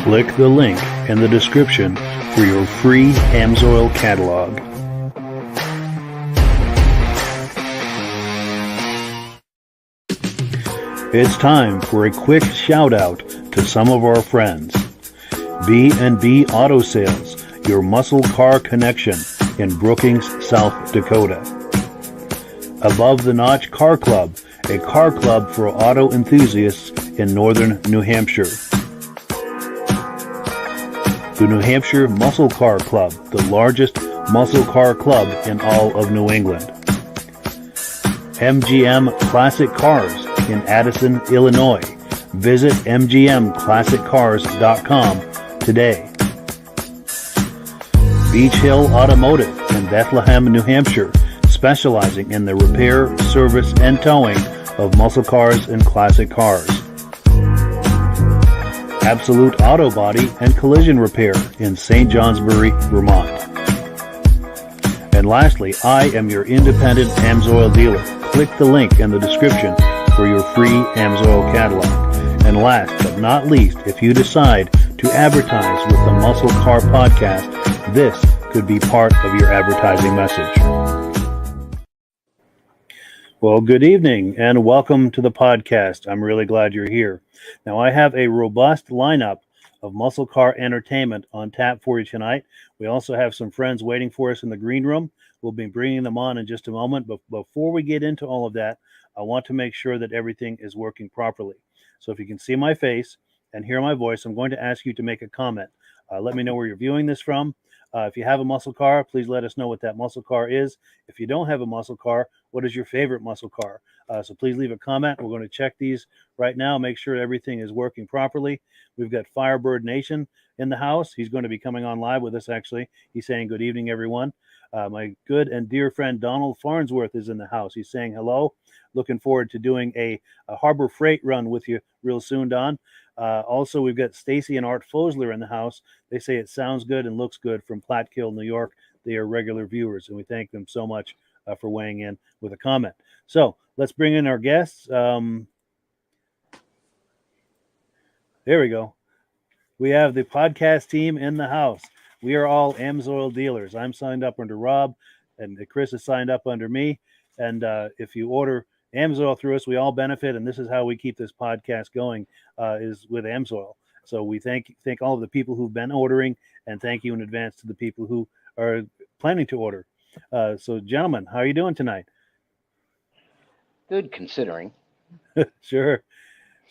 Click the link in the description for your free AMSOIL catalog. It's time for a quick shout out to some of our friends. B&B Auto Sales, your muscle car connection in Brookings, South Dakota. Above the Notch Car Club, a car club for auto enthusiasts in northern New Hampshire. The New Hampshire Muscle Car Club, the largest muscle car club in all of New England. MGM Classic Cars in Addison, Illinois. Visit mgmclassiccars.com today. Beach Hill Automotive in Bethlehem, New Hampshire, specializing in the repair, service, and towing of muscle cars and classic cars. Absolute Auto Body and Collision Repair in St. Johnsbury, Vermont. And lastly, I am your independent AMSOIL dealer. Click the link in the description for your free AMSOIL catalog. And last but not least, if you decide to advertise with the Muscle Car Podcast, this could be part of your advertising message. Well, good evening and welcome to the podcast. I'm really glad you're here. Now, I have a robust lineup of muscle car entertainment on tap for you tonight. We also have some friends waiting for us in the green room. We'll be bringing them on in just a moment. But before we get into all of that, I want to make sure that everything is working properly. So if you can see my face and hear my voice, I'm going to ask you to make a comment. Let me know where you're viewing this from. If you have a muscle car, please let us know what that muscle car is. If you don't have a muscle car, what is your favorite muscle car? So please leave a comment. We're going to check these right now, make sure everything is working properly. We've got Firebird Nation in the house. He's going to be coming on live with us, actually. He's saying good evening, everyone. My good and dear friend Donald Farnsworth is in the house. He's saying hello. Looking forward to doing a Harbor Freight run with you real soon, Don. Also, we've got Stacy and Art Fosler in the house. They say it sounds good and looks good from Platkill, New York. They are regular viewers, and we thank them so much for weighing in with a comment. So let's bring in our guests. There we go. We have the podcast team in the house. We are all AMSOIL dealers. I'm signed up under Rob, and Chris is signed up under me. And if you order AMSOIL through us, we all benefit, and this is how we keep this podcast going, is with AMSOIL. So we thank all of the people who've been ordering, and thank you in advance to the people who are planning to order. So, gentlemen, how are you doing tonight? Good, considering. Sure.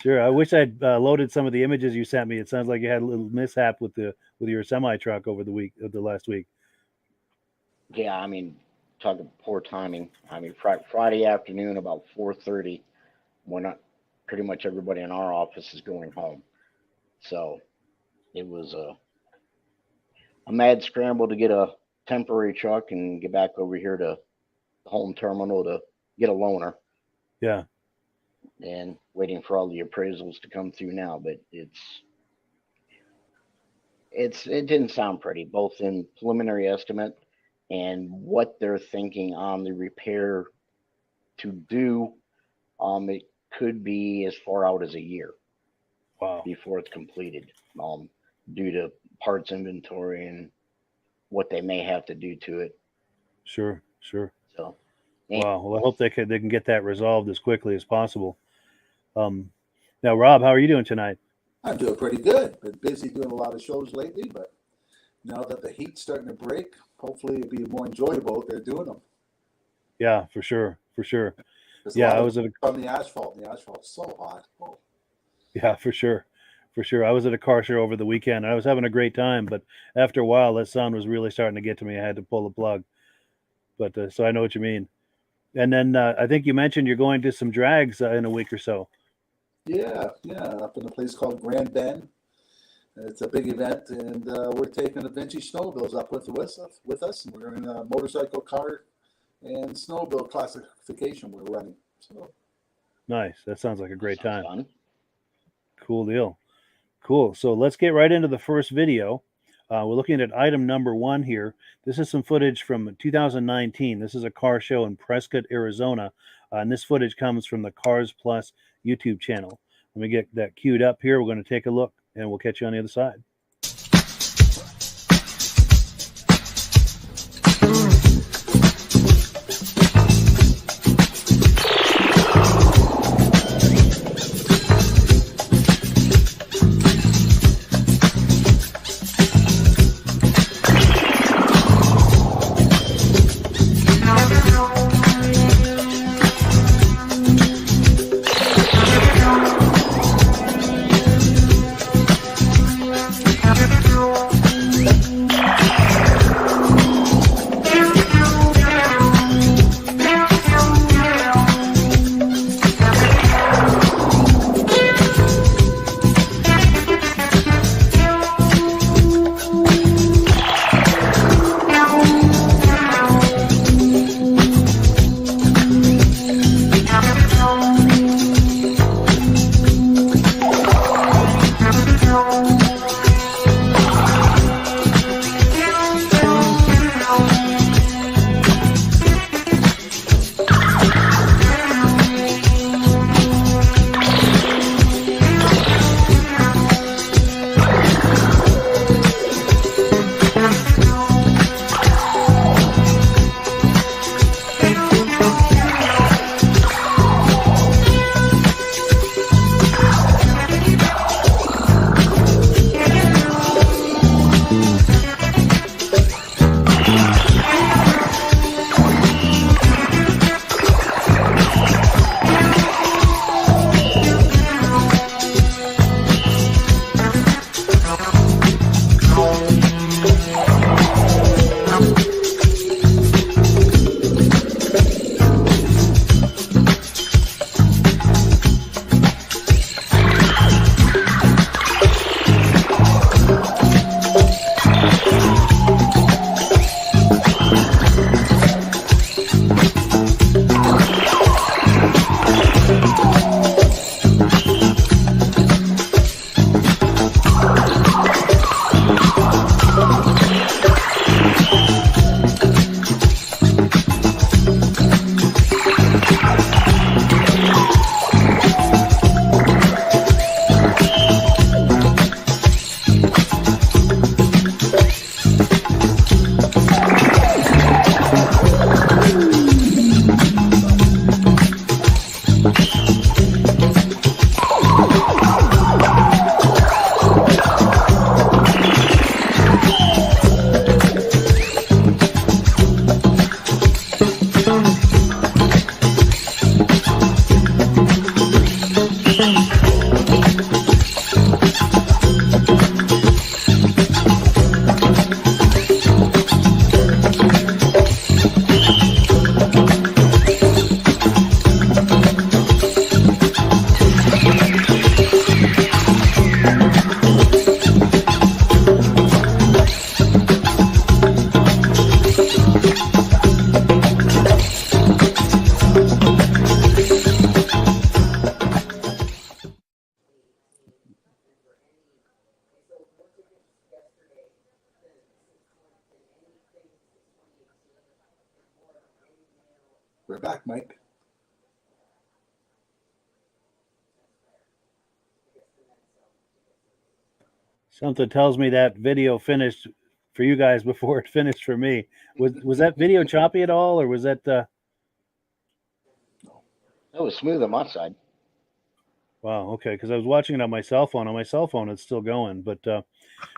I wish I'd loaded some of the images you sent me. It sounds like you had a little mishap with your semi truck over the last week. Yeah, I mean, talking poor timing. I mean, Friday afternoon about 4:30, when pretty much everybody in our office is going home. So it was a mad scramble to get a temporary truck and get back over here to the home terminal to get a loaner. Yeah. And waiting for all the appraisals to come through now, but it didn't sound pretty, both in preliminary estimate and what they're thinking on the repair to do. It could be as far out as a year. Wow. Before it's completed, due to parts inventory and what they may have to do to it. Sure. So. Wow. Well, I hope they can get that resolved as quickly as possible. Now, Rob, how are you doing tonight? I'm doing pretty good. Been busy doing a lot of shows lately, but now that the heat's starting to break, hopefully it'll be more enjoyable if they're doing them. Yeah, for sure. Yeah, I was on the asphalt. And the asphalt's so hot. Oh. Yeah, for sure. I was at a car show over the weekend. I was having a great time, but after a while, that sun was really starting to get to me. I had to pull the plug. But so I know what you mean. And then I think you mentioned you're going to some drags in a week or so. Yeah, up in a place called Grand Bend. It's a big event, and we're taking the vintage snowmobiles up with us. And we're in a motorcycle, car, and snowmobile classification we're running. So nice. That sounds like a great time. Fun. Cool deal. Cool. So let's get right into the first video. We're looking at item number 1 here. This is some footage from 2019. This is a car show in Prescott, Arizona. And this footage comes from the Cars Plus YouTube channel. Let me get that queued up here. We're going to take a look and we'll catch you on the other side. We're back, Mike. Something tells me that video finished for you guys before it finished for me. Was that video choppy at all, or was that? That was smooth on my side. Wow, okay, because I was watching it on my cell phone. On my cell phone, it's still going, but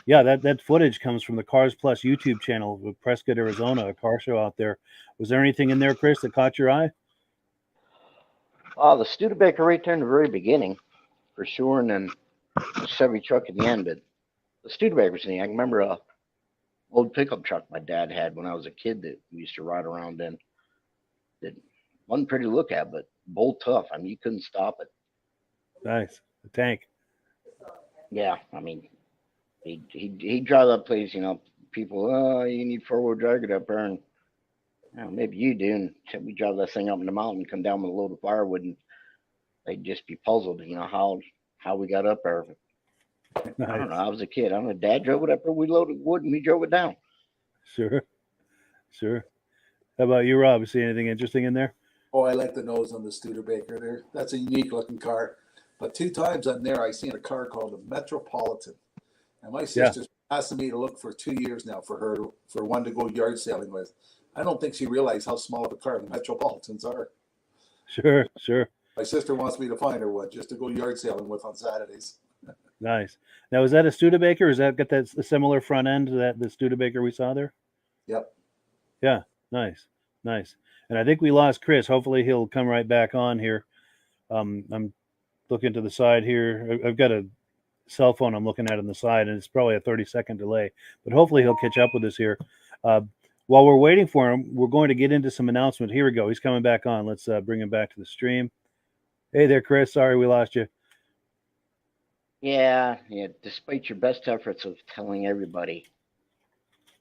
yeah, that footage comes from the Cars Plus YouTube channel with Prescott, Arizona, a car show out there. Was there anything in there, Chris, that caught your eye? The Studebaker right there in the very beginning, for sure, and then the Chevy truck at the end. But the Studebaker's thing, I can remember a old pickup truck my dad had when I was a kid that we used to ride around in. That wasn't pretty to look at, but bolt tough. I mean, you couldn't stop it. Nice, the tank. Yeah, I mean, he'd drive that place. You know, people, oh, you need 4-wheel drive it up there, and maybe you do. And we drive that thing up in the mountain, come down with a load of firewood, and they'd just be puzzled. You know how we got up there. Nice. I don't know. I was a kid. I don't know. Dad drove it up there. We loaded wood and we drove it down. Sure. How about you, Rob? See anything interesting in there? Oh, I like the nose on the Studebaker there. That's a unique looking car. But 2 times on there, I seen a car called the Metropolitan. And my sister's asking me to look for 2 years now for one to go yard selling with. I don't think she realized how small of a car the Metropolitans are. Sure, sure. My sister wants me to find her one just to go yard selling with on Saturdays. Nice. Now, is that a Studebaker? Or is that got that similar front end to that the Studebaker we saw there? Yep. Yeah, nice, nice. And I think we lost Chris. Hopefully, he'll come right back on here. I'm looking to the side here. I've got a cell phone I'm looking at on the side, and it's probably a 30-second delay. But hopefully, he'll catch up with us here. While we're waiting for him, we're going to get into some announcement. Here we go. He's coming back on. Let's bring him back to the stream. Hey there, Chris. Sorry we lost you. Yeah. Despite your best efforts of telling everybody,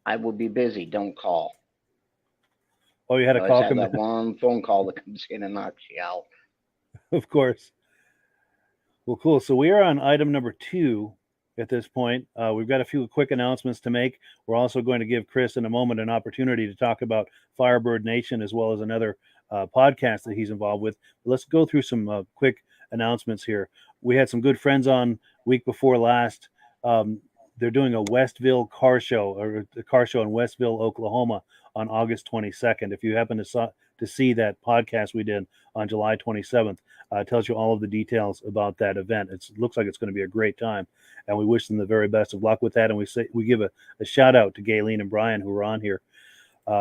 I will be busy. Don't call. Oh, you had a You call always have come that in. one phone call that comes in and knocks you out. Of course. Well, cool. So we are on item number 2 at this point. We've got a few quick announcements to make. We're also going to give Chris in a moment an opportunity to talk about Firebird Nation as well as another podcast that he's involved with. But let's go through some quick announcements here. We had some good friends on week before last. They're doing a Westville car show, or a car show in Westville, Oklahoma on August 22nd. If you happen to see that podcast we did on July 27th, it tells you all of the details about that event. It looks like it's going to be a great time, and we wish them the very best of luck with that. And we give a shout out to Gayleen and Brian who were on here.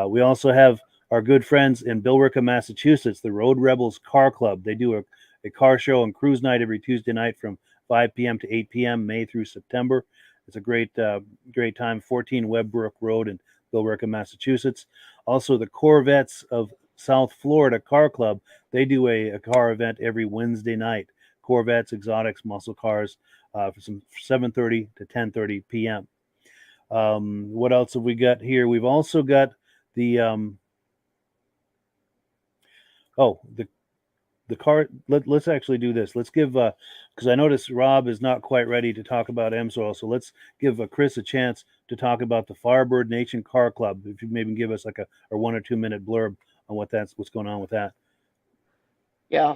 We also have our good friends in Billerica, Massachusetts, the Road Rebels Car Club. They do a car show and cruise night every Tuesday night from 5 p.m. to 8 p.m. May through September. It's a great time. 14 Webbrook Road in Billerica, Massachusetts. Also, the Corvettes of South Florida Car Club. They do a car event every Wednesday night. Corvettes, exotics, muscle cars, from 7:30 to 10:30 p.m. What else have we got here? We've also got the the car. Let's actually do this. Let's give because I noticed Rob is not quite ready to talk about MSoil, so let's give Chris a chance to talk about the Firebird Nation Car Club. If you maybe give us like a 1 or 2 minute blurb on what's going on with that. Yeah.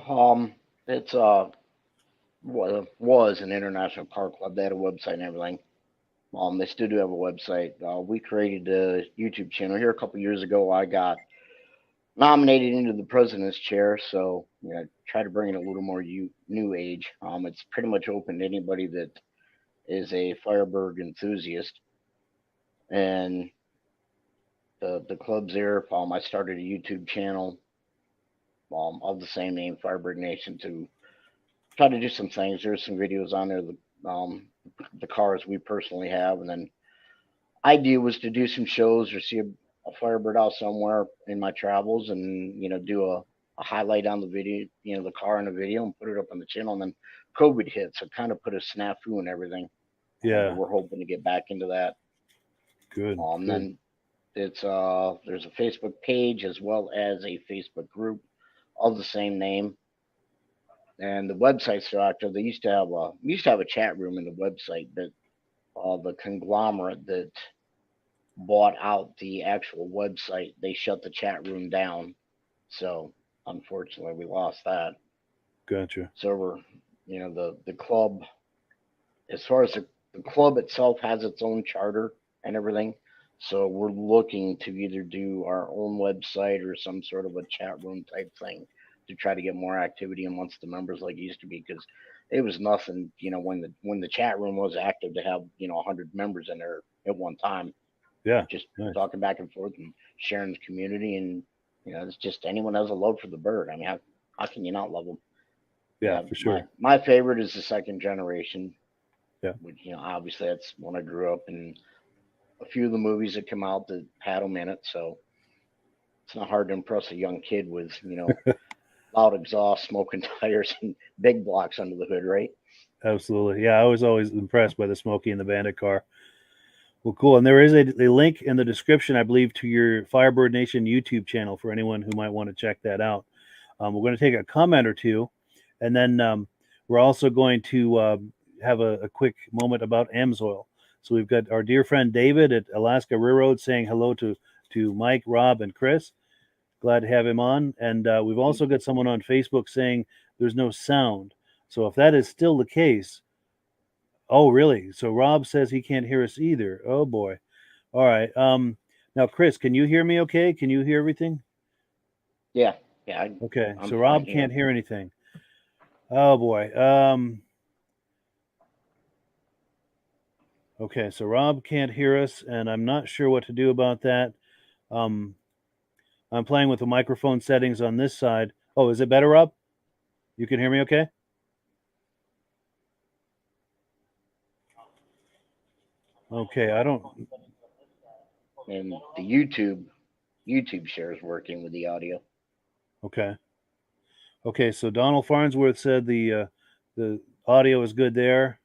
It's was an international car club. They had a website and everything. They still do have a website. We created a YouTube channel here a couple years ago. I got nominated into the president's chair, so try to bring in a little more new age. It's pretty much open to anybody that is a Firebird enthusiast, and the club's there. I started a YouTube channel of the same name, Firebird Nation, to try to do some things. There's some videos on there, the cars we personally have, and then idea was to do some shows or see a Firebird out somewhere in my travels, and do a highlight on the video, the car in the video, and put it up on the channel. And then COVID hit, so kind of put a snafu and everything. Yeah, but we're hoping to get back into that. Good. Then it's there's a Facebook page as well as a Facebook group of the same name. And the website's still active. They used to have a chat room in the website, but the conglomerate that bought out the actual website, they shut the chat room down. So unfortunately, we lost that. Gotcha. So we're, the club, as far as the club itself has its own charter and everything. So we're looking to either do our own website or some sort of a chat room type thing to try to get more activity amongst the members like it used to be, because it was nothing, when the chat room was active to have 100 members in there at one time. Yeah, just nice. talking back and forth and sharing the community, and it's just anyone has a love for the bird. I mean, how can you not love them? Yeah, for sure. My favorite is the second generation. Yeah. Which obviously that's when I grew up, and a few of the movies that come out that had them in it. So it's not hard to impress a young kid with loud exhaust, smoking tires, and big blocks under the hood, right? Absolutely. Yeah, I was always impressed by the Smokey and the Bandit car. Well, cool. And there is a link in the description, I believe, to your Firebird Nation YouTube channel for anyone who might want to check that out. We're going to take a comment or two, and then we're also going to have a quick moment about AMSoil. So we've got our dear friend David at Alaska Railroad saying hello to Mike, Rob, and Chris. Glad to have him on. And we've also got someone on Facebook saying there's no sound. So if that is still the case, oh, really? So Rob says he can't hear us either. Oh, boy. All right. Now, Chris, can you hear me okay? Can you hear everything? Yeah. Okay. I'm So Rob fine here. can't hear anything. Oh, boy. Okay. So Rob can't hear us, and I'm not sure what to do about that. I'm playing with the microphone settings on this side. Oh, is it better, Rob? You can hear me okay? Okay, I don't. And the YouTube share is working with the audio. Okay. Okay, so Donald Farnsworth said the audio is good there.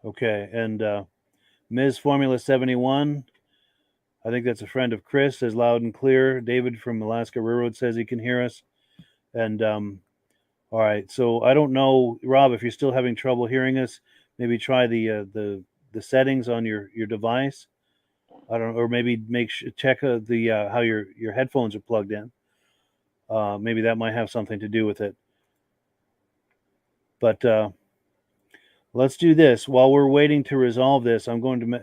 Okay, and Ms. Formula 71, I think that's a friend of Chris, says loud and clear. David from Alaska Railroad says he can hear us. And all right, so I don't know, Rob, if you're still having trouble hearing us, maybe try the settings on your device. I don't know, or maybe check the how your headphones are plugged in. Maybe that might have something to do with it. But let's do this. While we're waiting to resolve this, I'm going to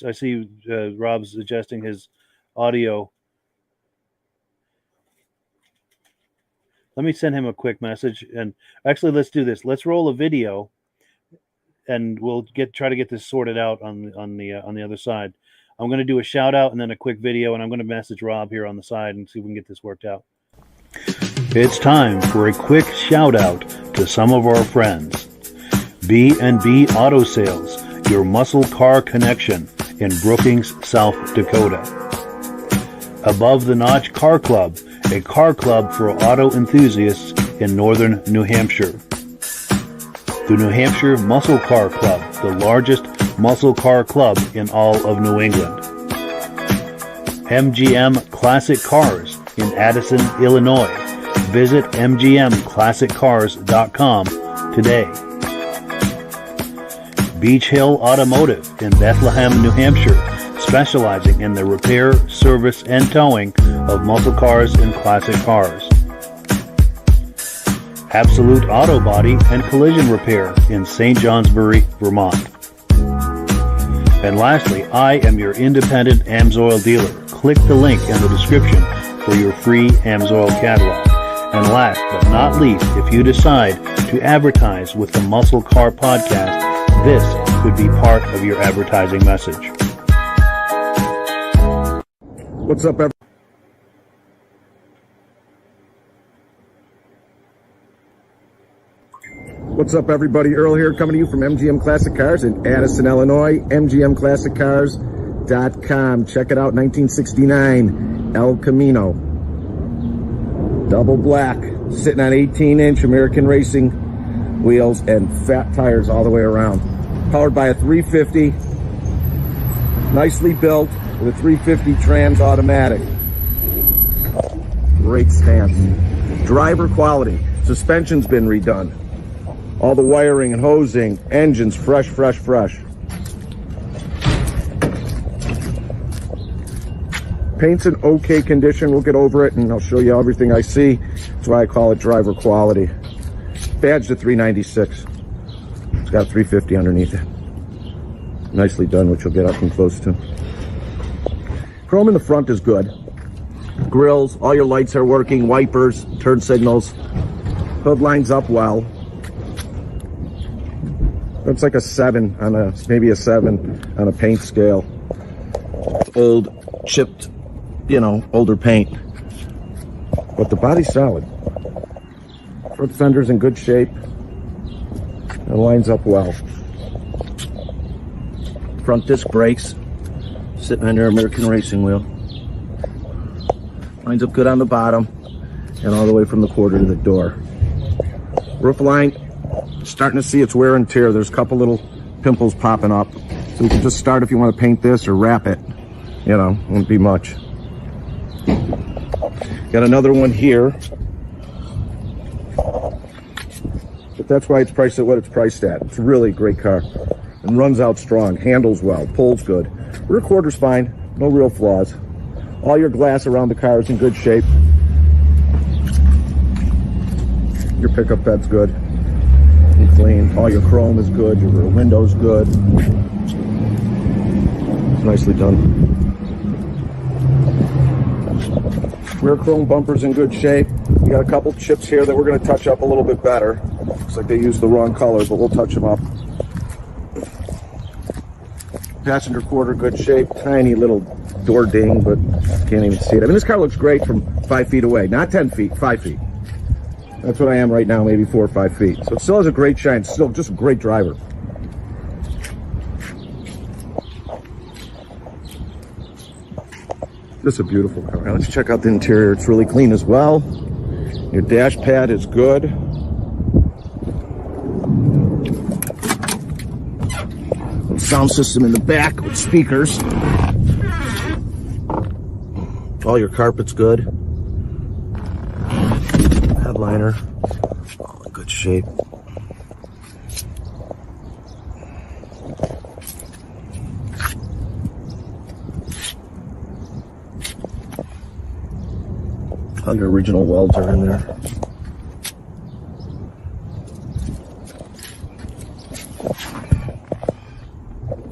I see Rob's adjusting his audio. Let me send him a quick message. And actually, let's do this. Let's roll a video, and we'll try to get this sorted out on the other side. I'm going to do a shout out and then a quick video, and I'm going to message Rob here on the side and see if we can get this worked out. It's time for a quick shout out to some of our friends. B&B Auto Sales, your muscle car connection in Brookings, South Dakota. Above the Notch Car Club, a car club for auto enthusiasts in northern New Hampshire. The New Hampshire Muscle Car Club, the largest muscle car club in all of New England. MGM Classic Cars in Addison, Illinois. Visit mgmclassiccars.com today. Beach Hill Automotive in Bethlehem, New Hampshire, specializing in the repair, service, and towing of muscle cars and classic cars. Absolute Auto Body and Collision Repair in St. Johnsbury, Vermont. And lastly, I am your independent AMSOIL dealer. Click the link in the description for your free AMSOIL catalog. And last but not least, if you decide to advertise with the Muscle Car Podcast, this could be part of your advertising message. What's up, everyone? What's up, everybody? Earl here, coming to you from MGM Classic Cars in Addison, Illinois. MGMClassicCars.com. Check it out, 1969 El Camino. Double black, sitting on 18-inch American Racing wheels and fat tires all the way around. Powered by a 350, nicely built with a 350 trans automatic. Great stance. Driver quality. Suspension's been redone. All the wiring and hosing, engines fresh. Paint's in okay condition. We'll get over it and I'll show you everything I see. That's why I call it driver quality. Badged at 396. It's got 350 underneath it. Nicely done, which you'll get up and close to. Chrome in the front is good. Grills, all your lights are working, wipers, turn signals. Hood lines up well. Looks like a 7 on maybe a 7 on a paint scale. It's old, chipped, older paint. But the body's solid. Front fender's in good shape. It lines up well. Front disc brakes, sitting on your American Racing wheel. Lines up good on the bottom and all the way from the quarter to the door. Roof line, starting to see its wear and tear. There's a couple little pimples popping up. So you can just start if you want to paint this or wrap it. Won't be much. Got another one here. But that's why it's priced at what it's priced at. It's really a great car. And runs out strong, handles well, pulls good. Rear quarter's fine, no real flaws. All your glass around the car is in good shape. Your pickup bed's good and clean. All your chrome is good. Your rear window's good. It's nicely done. Rear chrome bumper's in good shape. You got a couple chips here that we're going to touch up a little bit better. Looks like they used the wrong color, but we'll touch them up. Passenger quarter, good shape. Tiny little door ding, but can't even see it. I mean, this car looks great from 5 feet away. Not 10 feet, 5 feet. That's what I am right now, maybe 4 or 5 feet. So it still has a great shine. Still just a great driver. This is a beautiful car. Now let's check out the interior. It's really clean as well. Your dash pad is good. Little sound system in the back with speakers. All your carpet's good. Headliner, all in good shape. All your original welds are in there.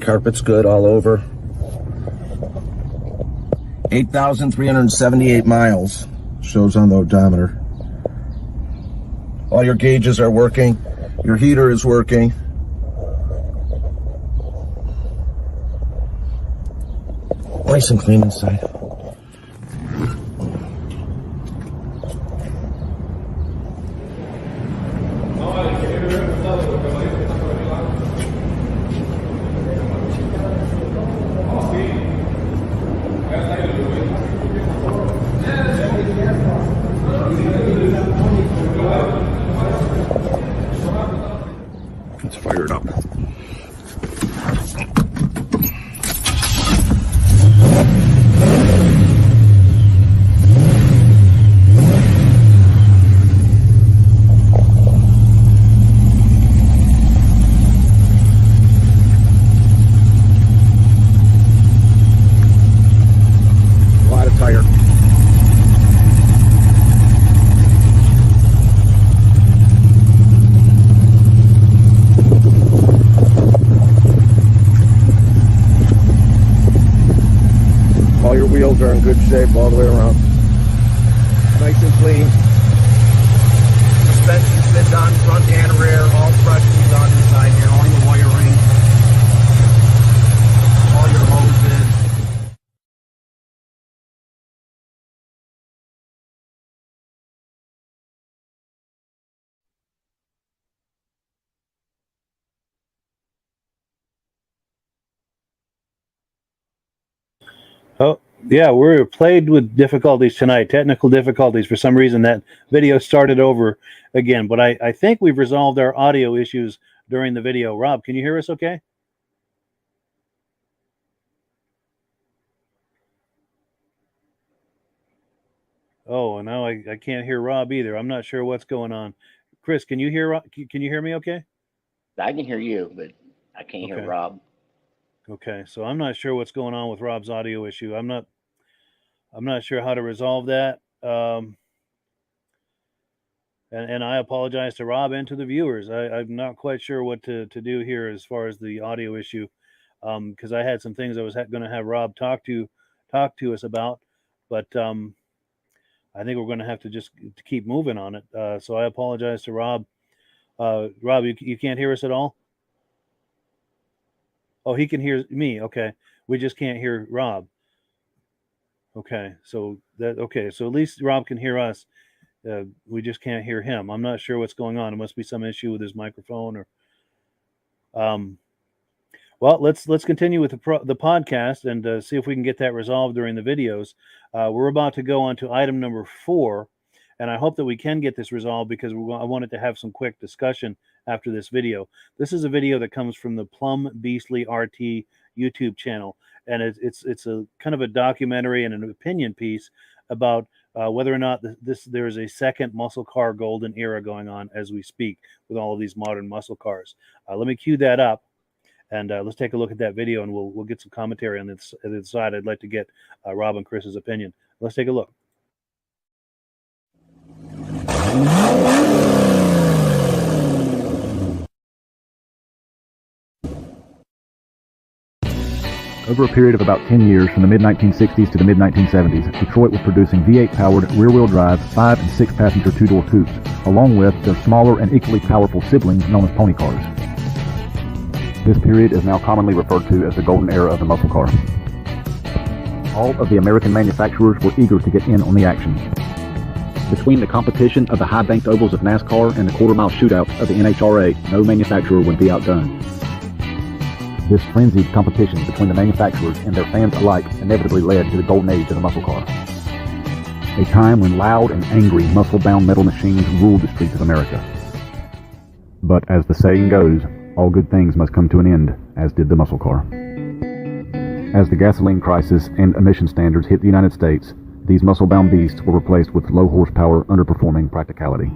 Carpet's good all over. 8,378 miles shows on the odometer. All your gauges are working. Your heater is working. Nice and clean inside. Let's fire it up. A lot of tire. All your wheels are in good shape all the way around. Nice and clean. Suspension's been done, front and rear, all freshly done inside here. All your wiring, all your hoses. Oh, yeah, we're plagued with difficulties tonight, technical difficulties. For some reason, that video started over again, but I think we've resolved our audio issues during the video. Rob, can you hear us okay? Oh, and now I can't hear Rob either. I'm not sure what's going on. Chris, can you hear can you hear me okay? I can hear you, but I can't hear Okay. Rob. Okay, so I'm not sure what's going on with Rob's audio issue. I'm not sure how to resolve that. And I apologize to Rob and to the viewers. I'm not quite sure what to do here as far as the audio issue, because I had some things I was going to have Rob talk to us about, but I think we're going to have to just keep moving on it. So I apologize to Rob. Rob, you can't hear us at all? Oh, he can hear me. Okay, we just can't hear Rob. Okay, so at least Rob can hear us. We just can't hear him. I'm not sure what's going on. It must be some issue with his microphone or. Well, let's continue with the podcast and see if we can get that resolved during the videos. We're about to go on to item number 4, and I hope that we can get this resolved because I wanted to have some quick discussion after this video. This is a video that comes from the Plum Beastly RT YouTube channel, and it's a kind of a documentary and an opinion piece about whether or not there is a second muscle car golden era going on as we speak with all of these modern muscle cars. Let me cue that up. And let's take a look at that video, and we'll get some commentary on the side. I'd like to get Rob and Chris's opinion. Let's take a look. Over a period of about 10 years, from the mid-1960s to the mid-1970s, Detroit was producing V8-powered rear-wheel drive 5- and 6-passenger two-door coupes, along with their smaller and equally powerful siblings known as pony cars. This period is now commonly referred to as the golden era of the muscle car. All of the American manufacturers were eager to get in on the action. Between the competition of the high-banked ovals of NASCAR and the quarter-mile shootouts of the NHRA, no manufacturer would be outdone. This frenzied competition between the manufacturers and their fans alike inevitably led to the golden age of the muscle car. A time when loud and angry muscle-bound metal machines ruled the streets of America. But as the saying goes, all good things must come to an end, as did the muscle car. As the gasoline crisis and emission standards hit the United States, these muscle-bound beasts were replaced with low-horsepower, underperforming practicality.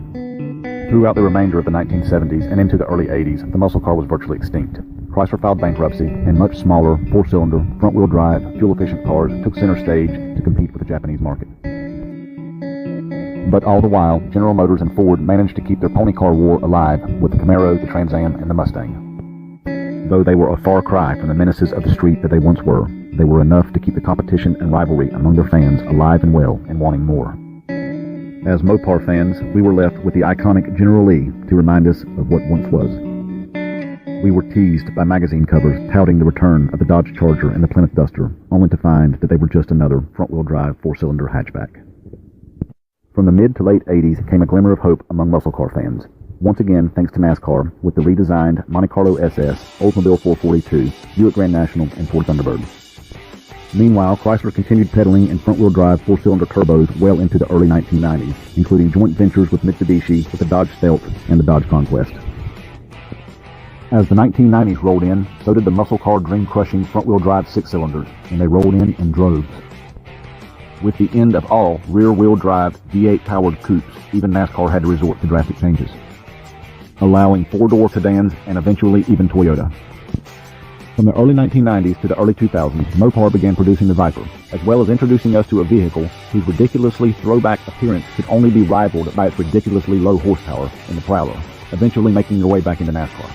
Throughout the remainder of the 1970s and into the early 80s, the muscle car was virtually extinct. Chrysler filed bankruptcy, and much smaller, four-cylinder, front-wheel drive, fuel-efficient cars took center stage to compete with the Japanese market. But all the while, General Motors and Ford managed to keep their pony car war alive with the Camaro, the Trans Am, and the Mustang. Though they were a far cry from the menaces of the street that they once were, they were enough to keep the competition and rivalry among their fans alive and well and wanting more. As Mopar fans, we were left with the iconic General Lee to remind us of what once was. We were teased by magazine covers touting the return of the Dodge Charger and the Plymouth Duster, only to find that they were just another front-wheel drive four-cylinder hatchback. From the mid to late 80s came a glimmer of hope among muscle car fans. Once again, thanks to NASCAR, with the redesigned Monte Carlo SS, Oldsmobile 442, Buick Grand National, and Ford Thunderbird. Meanwhile, Chrysler continued pedaling in front-wheel drive four-cylinder turbos well into the early 1990s, including joint ventures with Mitsubishi with the Dodge Stealth and the Dodge Conquest. As the 1990s rolled in, so did the muscle car dream-crushing front-wheel drive six-cylinders, and they rolled in droves. With the end of all rear-wheel drive V8-powered coupes, even NASCAR had to resort to drastic changes, allowing four-door sedans and eventually even Toyota. From the early 1990s to the early 2000s, Mopar began producing the Viper, as well as introducing us to a vehicle whose ridiculously throwback appearance could only be rivaled by its ridiculously low horsepower in the Prowler, eventually making their way back into NASCAR.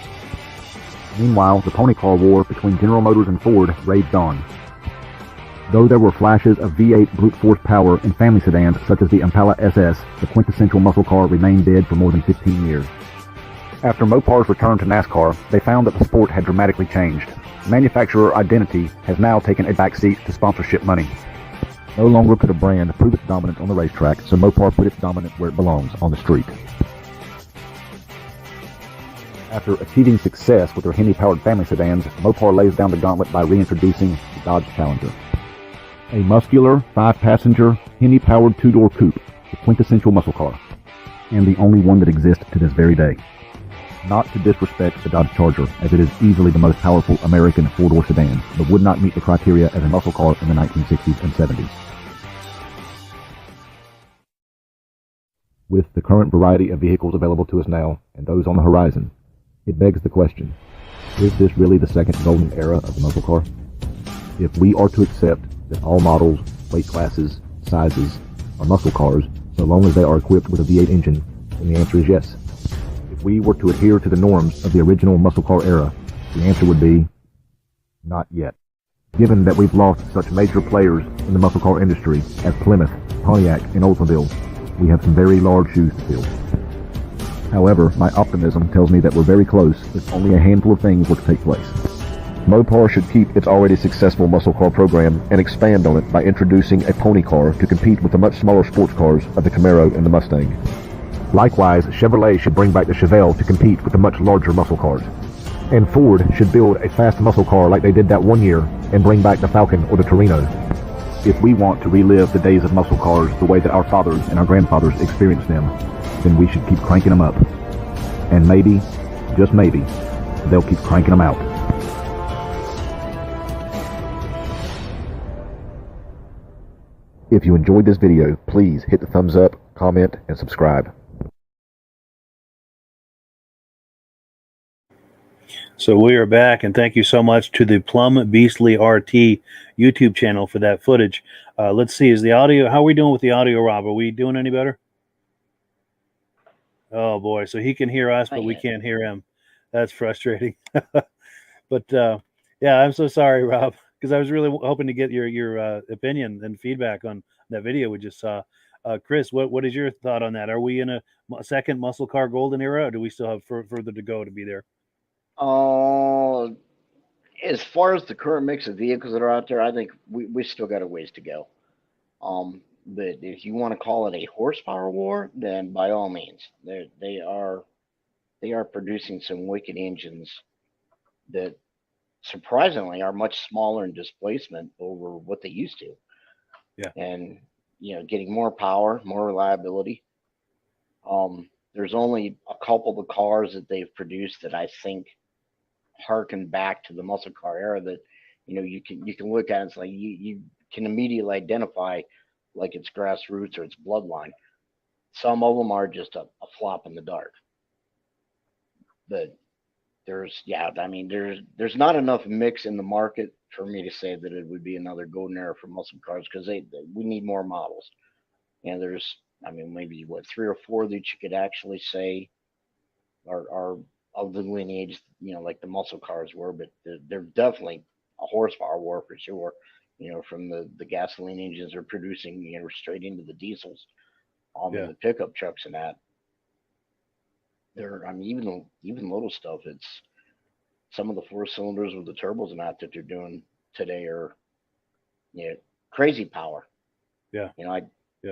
Meanwhile, the pony car war between General Motors and Ford raged on. Though there were flashes of V8 brute force power in family sedans such as the Impala SS, the quintessential muscle car remained dead for more than 15 years. After Mopar's return to NASCAR, they found that the sport had dramatically changed. Manufacturer identity has now taken a backseat to sponsorship money. No longer could a brand prove its dominance on the racetrack, so Mopar put its dominance where it belongs, on the street. After achieving success with their Hemi-powered family sedans, Mopar lays down the gauntlet by reintroducing the Dodge Challenger. A muscular, 5-passenger, Hemi-powered two-door coupe, the quintessential muscle car, and the only one that exists to this very day. Not to disrespect the Dodge Charger, as it is easily the most powerful American four-door sedan, but would not meet the criteria as a muscle car in the 1960s and 70s. With the current variety of vehicles available to us now, and those on the horizon, it begs the question, is this really the second golden era of the muscle car? If we are to accept that all models, weight classes, sizes, are muscle cars, so long as they are equipped with a V8 engine, then the answer is yes. If we were to adhere to the norms of the original muscle car era, the answer would be, not yet. Given that we've lost such major players in the muscle car industry as Plymouth, Pontiac, and Oldsmobile, we have some very large shoes to fill. However, my optimism tells me that we're very close if only a handful of things were to take place. Mopar should keep its already successful muscle car program and expand on it by introducing a pony car to compete with the much smaller sports cars of the Camaro and the Mustang. Likewise, Chevrolet should bring back the Chevelle to compete with the much larger muscle cars. And Ford should build a fast muscle car like they did that one year and bring back the Falcon or the Torino. If we want to relive the days of muscle cars the way that our fathers and our grandfathers experienced them, then we should keep cranking them up. And maybe, just maybe, they'll keep cranking them out. If you enjoyed this video, please hit the thumbs up, comment, and subscribe. So we are back, and thank you so much to the Plum Beastly RT YouTube channel for that footage. Let's see, is the audio, how are we doing with the audio, Rob? Are we doing any better? Oh boy, so he can hear us, but we can't hear him. That's frustrating. But yeah, I'm so sorry, Rob. because I was really hoping to get your opinion and feedback on that video we just saw. Chris, what is your thought on that? Are we in a second muscle car golden era, or do we still have further to go to be there? Uh, as far as the current mix of vehicles that are out there, I think we still got a ways to go. But if you want to call it a horsepower war, then by all means, they are producing some wicked engines that surprisingly are much smaller in displacement over what they used to. Yeah. And getting more power, more reliability. There's only a couple of cars that they've produced that I think harken back to the muscle car era that you can look at it, it's like you can immediately identify like it's grassroots or it's bloodline. Some of them are just a flop in the dark. But there's not enough mix in the market for me to say that it would be another golden era for muscle cars because we need more models. And there's maybe what three or four that you could actually say are of the lineage, like the muscle cars were, but they're definitely a horsepower war for sure. From the gasoline engines they're producing, straight into the diesels, Yeah. the pickup trucks and that. Even little stuff. It's some of the four cylinders with the turbos and that they're doing today are crazy power. Yeah. I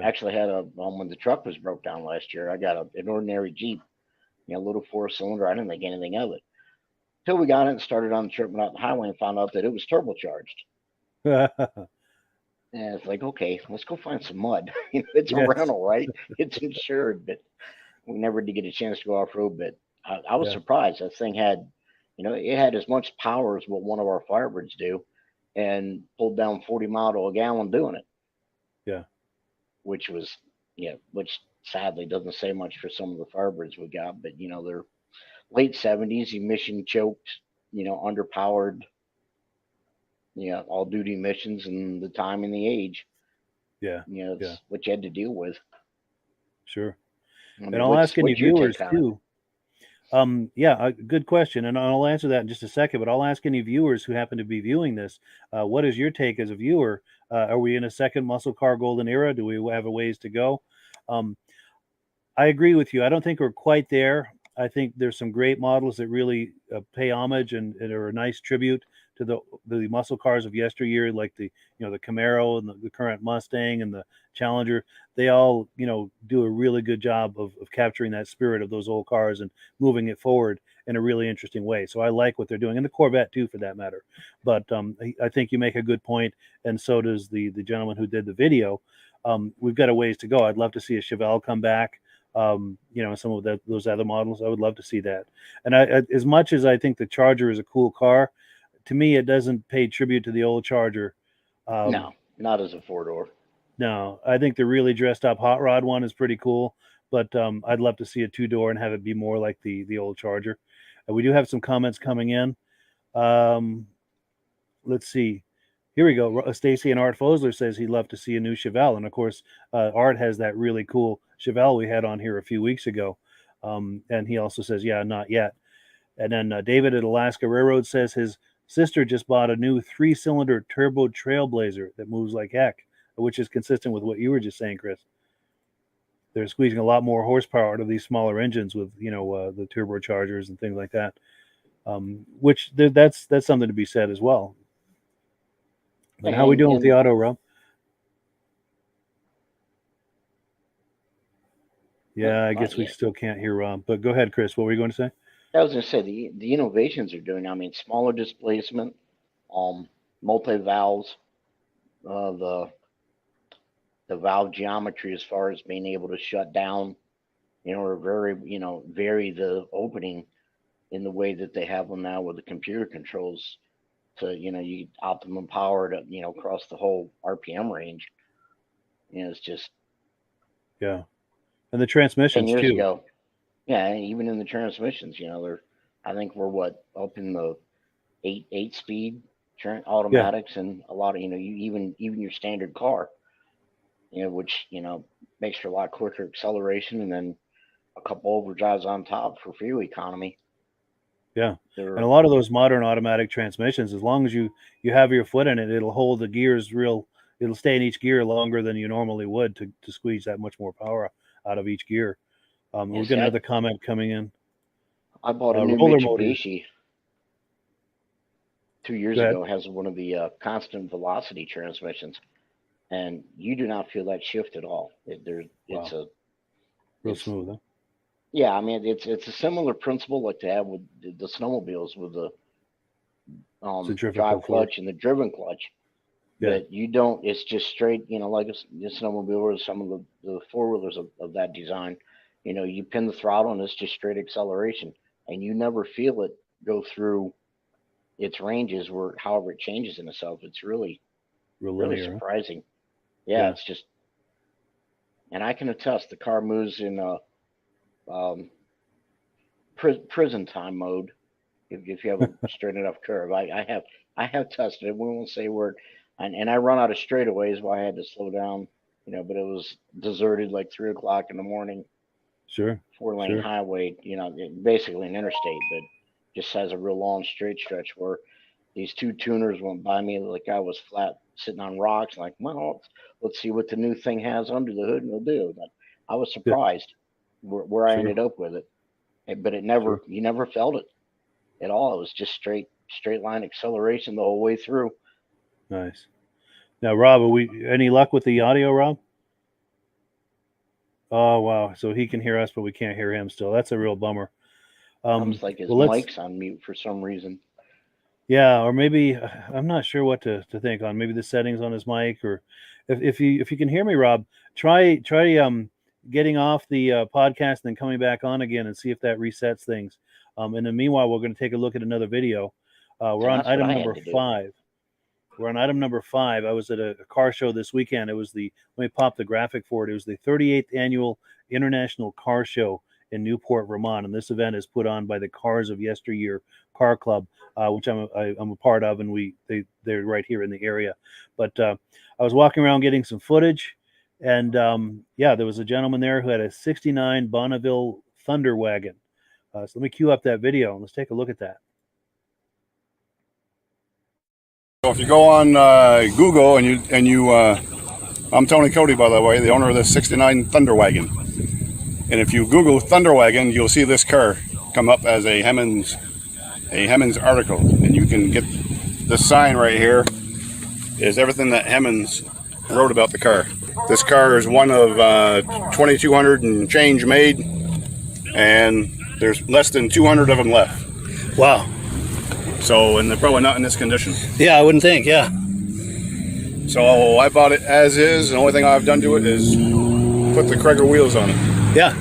actually had when the truck was broke down last year, I got an ordinary Jeep, little four cylinder. I didn't think anything of it till we got it and started on the trip out the highway and found out that it was turbocharged. And it's like, okay, let's go find some mud. It's Yes. a rental, right? It's insured, but we never did get a chance to go off road. But I was Yeah. surprised. That thing had, it had as much power as what one of our Firebirds do, and pulled down 40 mile to a gallon doing it. Yeah. Which sadly doesn't say much for some of the Firebirds we got, but they're late 70s, emission choked, underpowered, all duty emissions and the time and the age. Yeah. It's what you had to deal with. Sure. I mean, And I'll ask any what's your viewers take on it? too. Good question, and I'll answer that in just a second. But I'll ask any viewers who happen to be viewing this, what is your take as a viewer? Are we in a second muscle car golden era? Do we have a ways to go? I agree with you. I don't think we're quite there. I think there's some great models that really pay homage and are a nice tribute to the muscle cars of yesteryear, like the Camaro and the current Mustang and the Challenger. They all do a really good job of capturing that spirit of those old cars and moving it forward in a really interesting way. So I like what they're doing, and the Corvette too, for that matter. But I think you make a good point, and so does the gentleman who did the video. We've got a ways to go. I'd love to see a Chevelle come back. Some of those other models, I would love to see that. And as much as I think the Charger is a cool car, to me, it doesn't pay tribute to the old Charger. No, not as a four door. No, I think the really dressed up hot rod one is pretty cool, but I'd love to see a two door and have it be more like the old Charger. We do have some comments coming in. Let's see. Here we go. Stacy and Art Fosler says he'd love to see a new Chevelle. And of course, Art has that really cool Chevelle we had on here a few weeks ago. And he also says, yeah, not yet. And then David at Alaska Railroad says his sister just bought a new 3-cylinder turbo Trailblazer that moves like heck, which is consistent with what you were just saying, Chris. They're squeezing a lot more horsepower out of these smaller engines with, the turbochargers and things like that, which that's something to be said as well. But how are we doing with the auto, Rob? Yeah, I guess we still can't hear Rob. But go ahead, Chris. What were you going to say? I was going to say the innovations are doing. I mean, smaller displacement, multi valves, the valve geometry as far as being able to shut down, or vary the opening in the way that they have them now with the computer controls to you optimum power to across the whole RPM range. It's just and the transmissions 10 years too. ago. Yeah, even in the transmissions, I think we're up in the eight speed automatics, and a lot of even your standard car, which makes for a lot quicker acceleration, and then a couple overdrives on top for fuel economy. Yeah. They're, And a lot of those modern automatic transmissions, as long as you have your foot in it, it'll hold the gears it'll stay in each gear longer than you normally would to squeeze that much more power out of each gear. We've got another comment coming in. I bought a new Roller motor. Mitsubishi 2 years Go ahead. ago. Has one of the constant velocity transmissions, and you do not feel that shift at all. It's Real smooth, huh? yeah. I mean, it's a similar principle like to have with the snowmobiles with the drive clutch and the driven clutch. Yeah. But you don't. It's just straight. Like a snowmobile or some of the four wheelers of that design. You pin the throttle and it's just straight acceleration, and you never feel it go through its ranges where however it changes in itself. It's really really surprising. Yeah, it's just, and I can attest the car moves in prison time mode if you have a straight enough curve. I have tested it. We won't say a word. And I run out of straightaways where I had to slow down, but it was deserted like 3 o'clock in the morning. Sure. 4-lane highway, basically an interstate, but just has a real long straight stretch where these two tuners went by me like I was flat sitting on rocks. Like, well, let's see what the new thing has under the hood and we'll do. But I was surprised where I ended up with it. But it never, you never felt it at all. It was just straight line acceleration the whole way through. Nice. Now, Rob, any luck with the audio, Rob? Oh, wow. So he can hear us, but we can't hear him still. That's a real bummer. Sounds like his mic's on mute for some reason. Yeah, or maybe I'm not sure what to think on. Maybe the settings on his mic, or if you can hear me, Rob, try getting off the podcast and then coming back on again and see if that resets things. And then meanwhile, we're going to take a look at another video. We're on item number 5. We're on item number 5. I was at a car show this weekend. It was let me pop the graphic for it. It was the 38th annual International Car Show in Newport, Vermont, and this event is put on by the Cars of Yesteryear Car Club, which I'm a part of, and they're right here in the area. But I was walking around getting some footage, and there was a gentleman there who had a '69 Bonneville Thunder Wagon. So let me cue up that video and let's take a look at that. So if you go on Google and you I'm Tony Cody, by the way, the owner of the '69 Thunder Wagon. And if you Google Thunder Wagon, you'll see this car come up as a Hemmings article, and you can get the sign right here is everything that Hemmings wrote about the car. This car is one of 2,200 and change made, and there's less than 200 of them left. Wow. So, and they're probably not in this condition. Yeah, I wouldn't think, yeah. So I bought it as is. The only thing I've done to it is put the Kreger wheels on it. Yeah.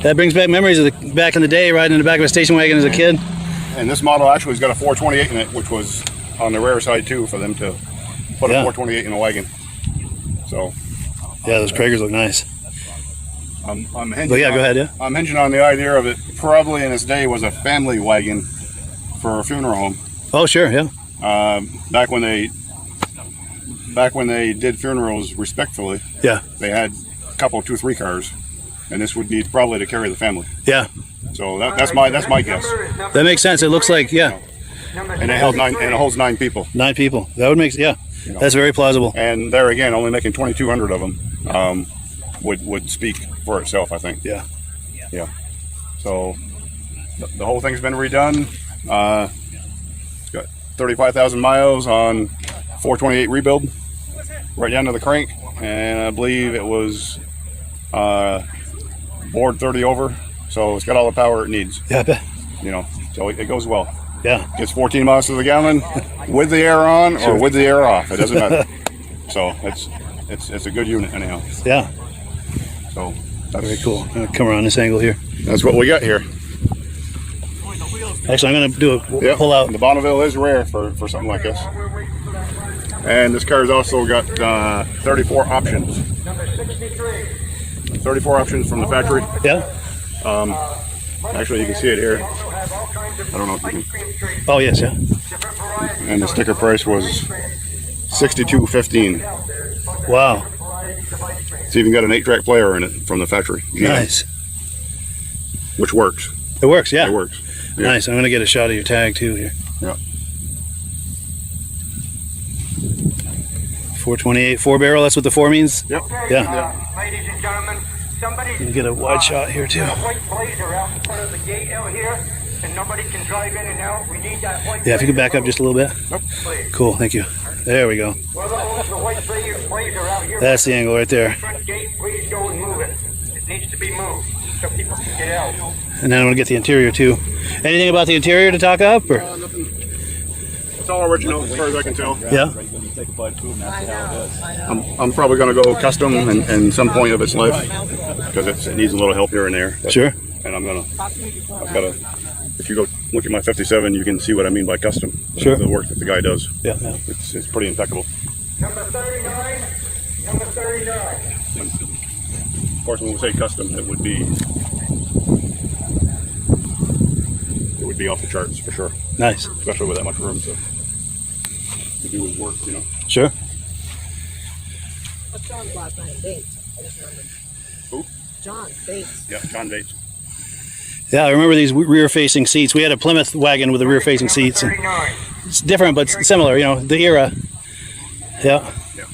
That brings back memories of back in the day, riding in the back of a station wagon as a kid. And this model actually has got a 428 in it, which was on the rare side too for them to put a 428 in a wagon. So. Yeah, those Kregers look nice. I'm hinging go ahead, yeah. I'm hinging on the idea of it fuprobably in its day was a family wagon for a funeral home. Oh, sure, yeah. Back when they did funerals respectfully, they had a couple, 2 or 3 cars, and this would need probably to carry the family. Yeah. So that's my guess. That makes sense. It looks like and it holds 9 people. 9 people. That would make that's very plausible. And there again, only making 2,200 of them would speak for itself, I think. Yeah. Yeah. So the whole thing's been redone. It's got 35,000 miles on 428 rebuild, right down to the crank, and I believe it was board 30 over, so it's got all the power it needs. Yeah, I bet. So it goes well. Yeah. Gets 14 miles to the gallon with the air on or with the air off. It doesn't matter. So it's a good unit anyhow. Yeah. So that's very cool. I'm gonna come around this angle here. That's what we got here. Actually, I'm going to do a pull out. The Bonneville is rare for something like this. And this car's also got 34 options. 34 options from the factory. Yeah. Actually, you can see it here. I don't know if you can. Oh, yes, yeah. And the sticker price was $62.15. Wow. It's even got an 8-track player in it from the factory. Nice. Which works. It works, yeah. It works. Yeah. Nice. I'm going to get a shot of your tag too here. Yeah. 428 4 barrel. That's what the 4 means. Yep. Yeah. Ladies and gentlemen, somebody You get a wide shot here too. got a white blazer out in front of the gate out here, and nobody can drive in and out. We need that white. Yeah, if you could back up just a little bit. Please. Cool. Thank you. There we go. Whoever owns the white blazer out here, That's the angle right there. front gate, please go and move it. It needs to be moved so people can get out. And then I'm going to get the interior too. Anything about the interior to talk up? Or? Nothing. It's all original as far as I can tell. Yeah. I'm probably going to go custom in some point of its life because it needs a little help here and there. But, Sure. And I've got to, if you go look at my 57, you can see what I mean by custom. Sure. The work that the guy does. Yeah. Yeah. It's pretty impeccable. Number 39, number 39. And of course, when we say custom, it would be off the charts for sure, Nice. especially with that much room to do his work, you know. Sure. What's John's last name? Bates. I just remembered. Who? John Bates. Yeah, John Bates. Yeah, I remember these rear-facing seats. We had a Plymouth wagon with the rear-facing seats. And 39. it's different, but similar. You know, the era. Yeah. Yeah.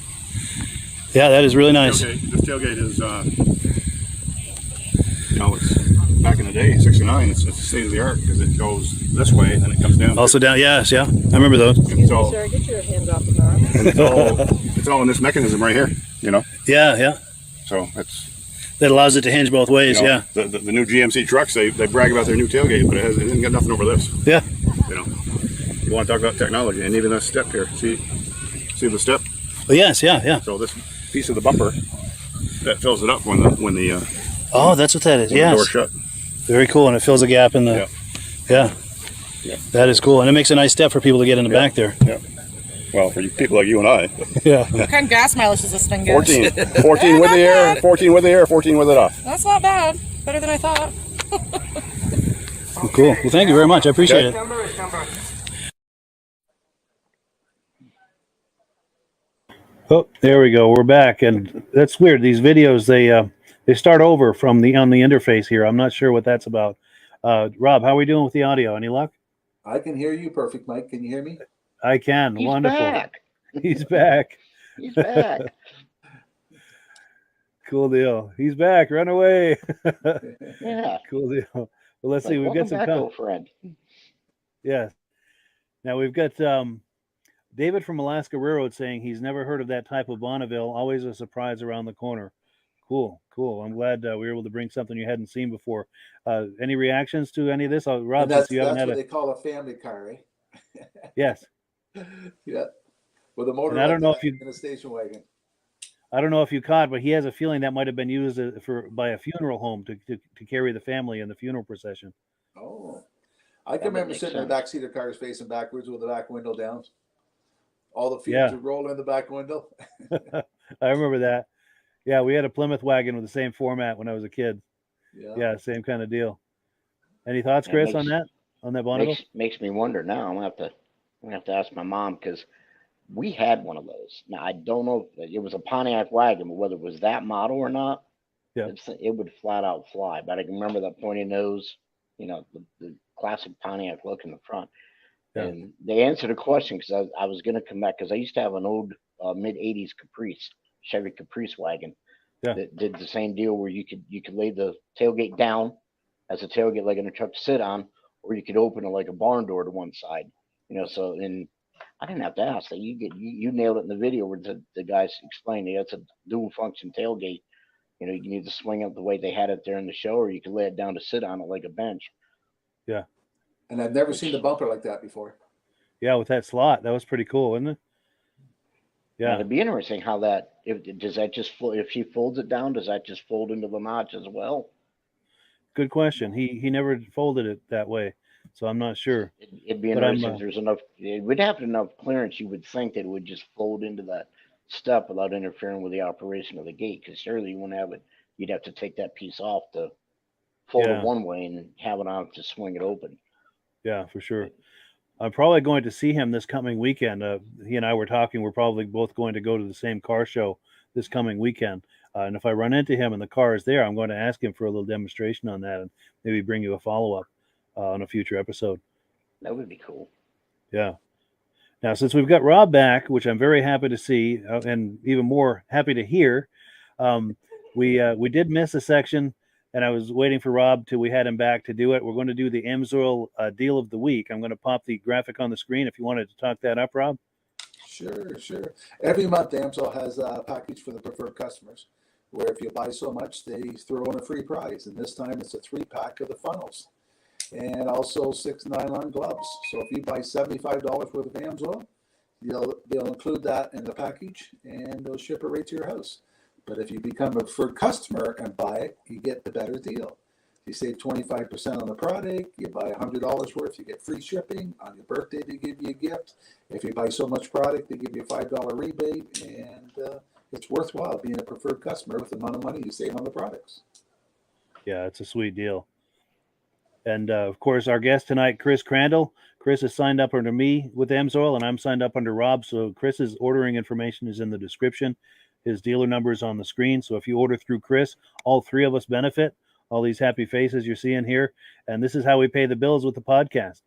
Yeah, that is really nice. This tailgate is, it's back in the day, '69. It's state of the art because it goes this way and it comes down. Also down. Yes. Yeah. I remember those. It's all, Sir, get your hands off the car. it's all in this mechanism right here, you know. Yeah. Yeah. So it's. That allows it to hinge both ways. You know, Yeah. the new GMC trucks, they brag about their new tailgate, but it hasn't got nothing over this. Yeah. You know, you want to talk about technology, and even this step here. See the step. Oh, yes. Yeah. Yeah. So this piece of the bumper that fills it up when the Oh, that's what that is. when the door Yes. shut. Very cool, and it fills a gap in the. Yeah. Yeah. That is cool, and it makes a nice step for people to get in the back there. Yeah. Well, for you people like you and I, Yeah. What kind of gas mileage does this thing get? 14 with the air, 14 with the air, 14 with it off. That's not bad. Better than I thought. Well, cool. Well, thank you very much. I appreciate it. Number is number. Oh, there we go. We're back, and that's weird. These videos they start over from on the interface here. I'm not sure what that's about. Rob, how are we doing with the audio? Any luck? I can hear you perfect, Mike. Can you hear me? I can. He's Wonderful. back. He's back. He's back. Cool deal. He's back. Run away. Yeah. Cool deal. Well, let's see. We've Welcome got some. back, old friend. Yes. Now we've got David from Alaska Railroad saying he's never heard of that type of Bonneville. Always a surprise around the corner. Cool. I'm glad we were able to bring something you hadn't seen before. Any reactions to any of this? Rob, And that's since you haven't what had they call a family car, eh? Yes. Yeah. With a motor And I don't know if you- in a station wagon. I don't know if you caught, but he has a feeling that might have been used by a funeral home to carry the family in the funeral procession. Oh. I That can would remember make sitting in the sense. back seat of cars facing backwards with the back window down. All the fumes Yeah. would roll in the back window. I remember that. Yeah, we had a Plymouth wagon with the same format when I was a kid. Yeah. Yeah, same kind of deal. Any thoughts, That Chris, makes- on that? On that Bonneville? Makes me wonder now. I'm gonna have to ask my mom because we had one of those. Now I don't know if it was a Pontiac wagon, but whether it was that model or not, Yeah. it would flat out fly. But I can remember that pointy nose, the classic Pontiac look in the front. Yeah. And they answered a question because I was gonna come back because I used to have an old mid '80s Caprice, Chevy Caprice wagon. Yeah. That did the same deal where you could lay the tailgate down as a tailgate like in a truck to sit on, or you could open it like a barn door to one side. So and I didn't have to ask that. You nailed it in the video where the guys explained it's a dual function tailgate. You can either swing it the way they had it there in the show, or you could lay it down to sit on it like a bench. And I've never seen the bumper like that before. Yeah, with that slot. That was pretty cool, isn't it? Now, Yeah. it'd be interesting how does that just if she folds it down, does that just fold into the notch as well? Good question. He never folded it that way, so I'm not sure. It'd be But I'm, interesting if there's enough. It would have enough clearance. You would think that it would just fold into that step without interfering with the operation of the gate. Because surely you wouldn't have it. You'd have to take that piece off to fold Yeah. it one way and have it on to swing it open. Yeah, for sure. I'm probably going to see him this coming weekend. He and I were talking. We're probably both going to go to the same car show this coming weekend. And if I run into him and the car is there, I'm going to ask him for a little demonstration on that and maybe bring you a follow-up. on a future episode. That would be cool. Yeah. Now, since we've got Rob back, which I'm very happy to see, and even more happy to hear, we did miss a section, and I was waiting for Rob till we had him back to do it. We're going to do the Amsoil deal of the week. I'm going to pop the graphic on the screen if you wanted to talk that up, Rob. Sure. Every month, AMSO has a package for the preferred customers, where if you buy so much, they throw in a free prize. And this time, it's a 3-pack of the funnels, and also 6 nylon gloves. So if you buy $75 worth of AMSOIL, they'll include that in the package, and they'll ship it right to your house. But if you become a preferred customer and buy it, you get the better deal. You save 25% on the product. You buy $100 worth, you get free shipping. On your birthday, they give you a gift. If you buy so much product, they give you a $5 rebate, and it's worthwhile being a preferred customer with the amount of money you save on the products. Yeah, it's a sweet deal. And of course, our guest tonight, Chris Crandall. Chris is signed up under me with AMSOIL, and I'm signed up under Rob. So Chris's ordering information is in the description. His dealer number is on the screen. So if you order through Chris, all three of us benefit. All these happy faces you're seeing here. And this is how we pay the bills with the podcast,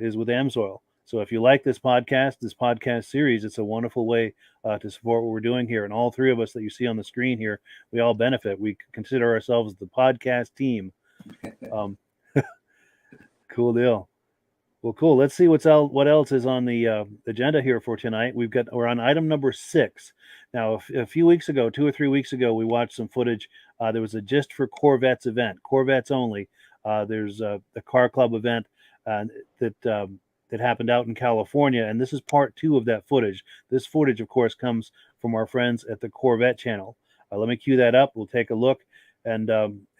is with AMSOIL. So if you like this podcast series, it's a wonderful way to support what we're doing here. And all three of us that you see on the screen here, we all benefit. We consider ourselves the podcast team. Cool deal. Well, cool. Let's see what else is on the agenda here for tonight. We're on item number 6. Now, a few weeks ago, 2 or 3 weeks ago, we watched some footage. There was a Just for Corvettes event, Corvettes only. There's a car club event that happened out in California, and this is part 2 of that footage. This footage, of course, comes from our friends at the Corvette channel. Let me cue that up. We'll take a look, and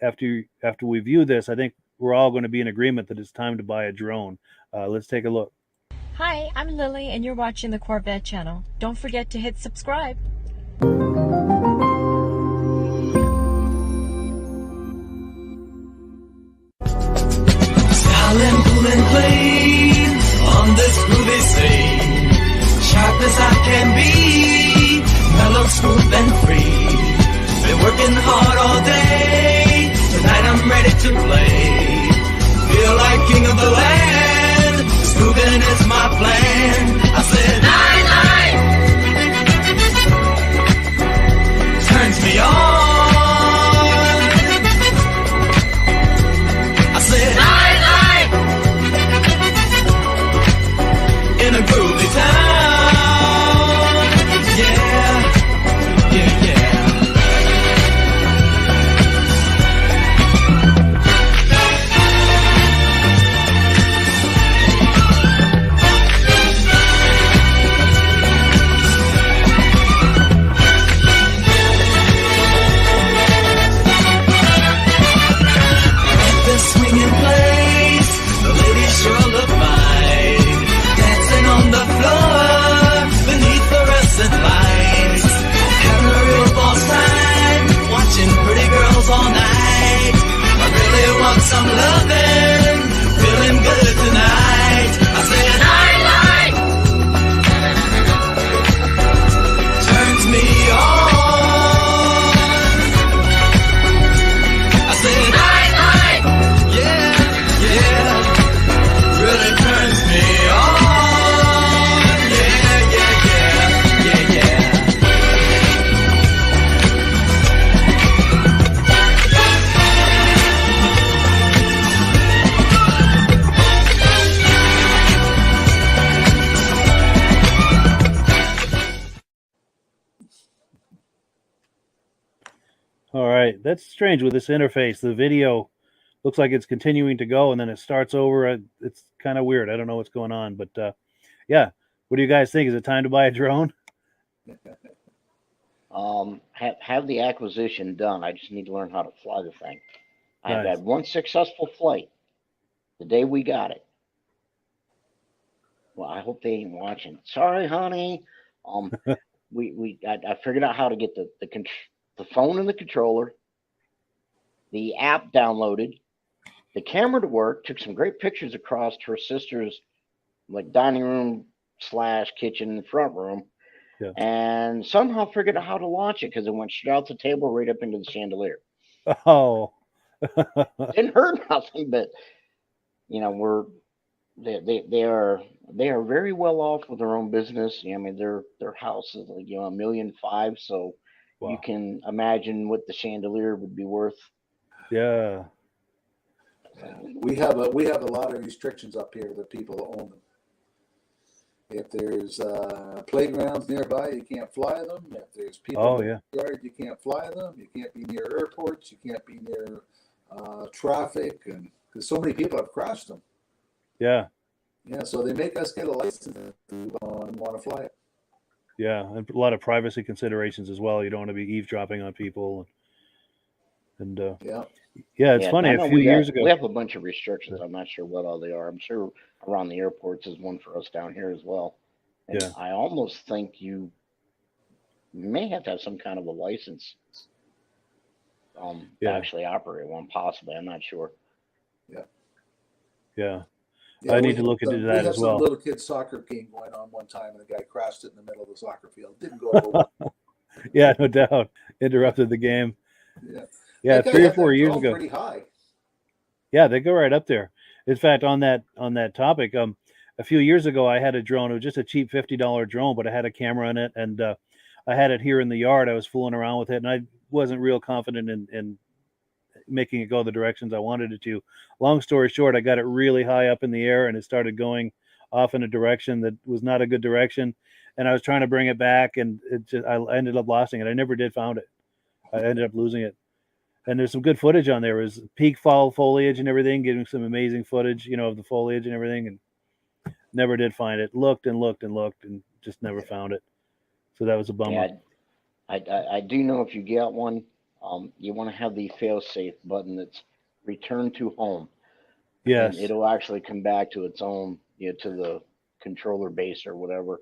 after we view this, I think we're all going to be in agreement that it's time to buy a drone. Let's take a look. Hi, I'm Lily, and you're watching the Corvette channel. Don't forget to hit subscribe. Styling, cool and clean on this groovy scene. Sharp as I can be, mellow, smooth and free. Been working hard all day. Tonight I'm ready to play. Feel like king of the land. Snooping is my plan. I said, night. Turns me on. I said, night. In a groovy town. Yeah. All night, I really want some loving, feeling good tonight. I said, night, turns me on. I said, night, yeah, really turns me on. Yeah. All right, that's strange with this interface. The video looks like it's continuing to go, and then it starts over. It's kind of weird. I don't know what's going on, but yeah. What do you guys think? Is it time to buy a drone? Have the acquisition done. I just need to learn how to fly the thing. I've Nice. had one successful flight the day we got it. Well, I hope they ain't watching. Sorry, honey. I figured out how to get the phone and the controller, the app downloaded, the camera to work. Took some great pictures across her sister's dining room / kitchen front room, Yeah. and somehow figured out how to launch it because it went straight out the table right up into the chandelier. Oh, Didn't hurt nothing, but they are very well off with their own business. I mean, their house is like $1.5 million, so you Wow. can imagine what the chandelier would be worth. Yeah. We have a lot of restrictions up here that people own them. If there's playgrounds nearby, you can't fly them. If there's people Oh in yeah. the yard, you can't fly them. You can't be near airports. You can't be near traffic, and because so many people have crashed them. Yeah. Yeah, so they make us get a license if we want to fly it. Yeah. And a lot of privacy considerations as well. You don't want to be eavesdropping on people. And Yeah. yeah, it's Yeah, funny. I A know few years ago. we have a bunch of restrictions. I'm not sure what all they are. I'm sure around the airports is one for us down here as well. And Yeah. I almost think you may have to have some kind of a license to Yeah. actually operate one, possibly. I'm not sure. Yeah. Yeah. Yeah, I need to look into we that had as some well. little kid soccer game going on one time, and the guy crashed it in the middle of the soccer field. Didn't go over well. Yeah, no doubt. Interrupted the game. Yeah. Yeah, That guy 3 or had 4 that years drone ago. pretty high. Yeah, they go right up there. In fact, on that topic, a few years ago, I had a drone. It was just a cheap $50 drone, but I had a camera in it, and I had it here in the yard. I was fooling around with it, and I wasn't real confident in making it go the directions I wanted it to. Long story short, I got it really high up in the air, and it started going off in a direction that was not a good direction. And I was trying to bring it back, and I ended up losing it. I never did found it. I ended up losing it. And there's some good footage on there. It was peak fall foliage and everything, getting some amazing footage, of the foliage and everything, and never did find it. Looked and looked and looked and just never found it. So that was a bummer. Yeah, I do know if you get one, you want to have the fail-safe button that's return to home, and Yes. it'll actually come back to its own, to the controller base or whatever,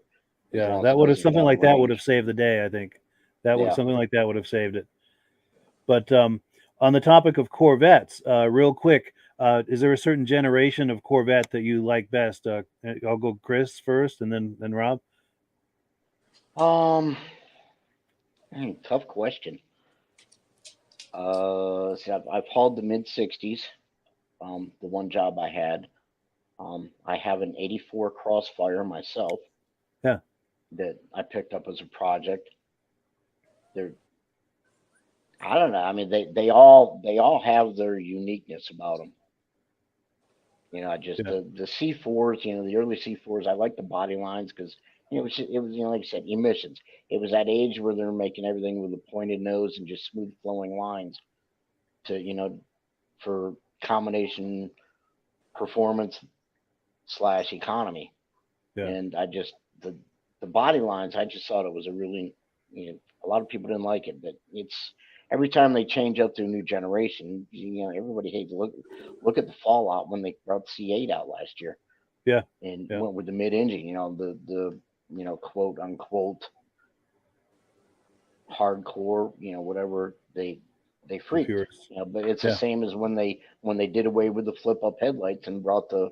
as Yeah, long as that it would have doesn't get something out of like that would have range. saved the day, I think. That would Yeah. something like that would have saved it. But on the topic of Corvettes, real quick, is there a certain generation of Corvette that you like best? I'll go Chris first, and then Rob. Um, Tough question. See, I've hauled the mid '60s. The one job I had. I have an '84 Crossfire myself Yeah, that I picked up as a project. They're I don't know. I mean, they all have their uniqueness about them. I just yeah, the C4s. The early C4s. I like the body lines because it was like I said, emissions. It was that age where they're making everything with a pointed nose and just smooth flowing lines to for combination performance slash economy. yeah, And the the body lines. I just thought it was a really a lot of people didn't like it, but it's every time they change up to a new generation. Everybody hates look at the fallout when they brought the C8 out last year yeah, and yeah. went with the mid engine. The quote unquote hardcore. Whatever they The freaked. purists. But it's the Yeah, same as when they did away with the flip up headlights and brought the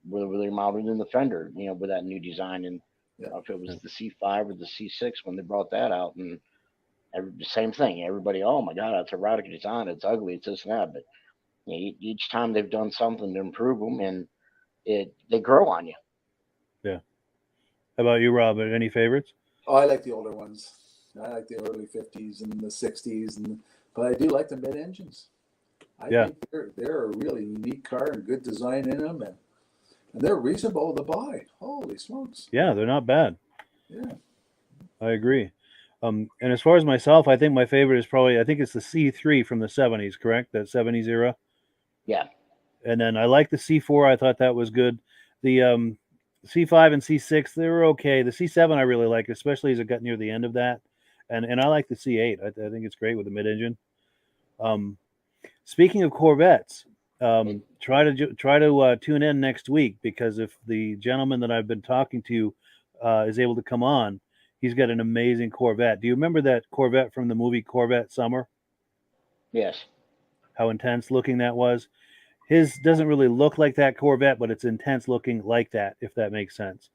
where they mounted in the fender. With that new design. And I don't know if it yeah. was the C5 or the C6 when they brought that out, and same thing. Everybody, oh my God, it's erotic design. It's ugly. It's this and that. But each time they've done something to improve them, and they grow on you. Yeah. How about you, Rob? Any favorites? Oh, I like the older ones. I like the early '50s and the '60s, but I do like the mid engines. I Yeah, think they're a really unique car and good design in them, and they're reasonable to buy. Holy smokes! yeah, they're not bad. Yeah, I agree. And as far as myself, I think my favorite is probably I think it's the C3 from the '70s, correct? That '70s era. Yeah, And then I like the C4. I thought that was good. The C5 and C6 they were okay. The C7 I really like, especially as it got near the end of that. And I like the C8. I think it's great with the mid engine. Um, Speaking of Corvettes, try to tune in next week because if the gentleman that I've been talking to is able to come on, he's got an amazing Corvette. Do you remember that Corvette from the movie Corvette Summer? yes, How intense looking that was. His doesn't really look like that Corvette, but it's intense looking like that, if that makes sense.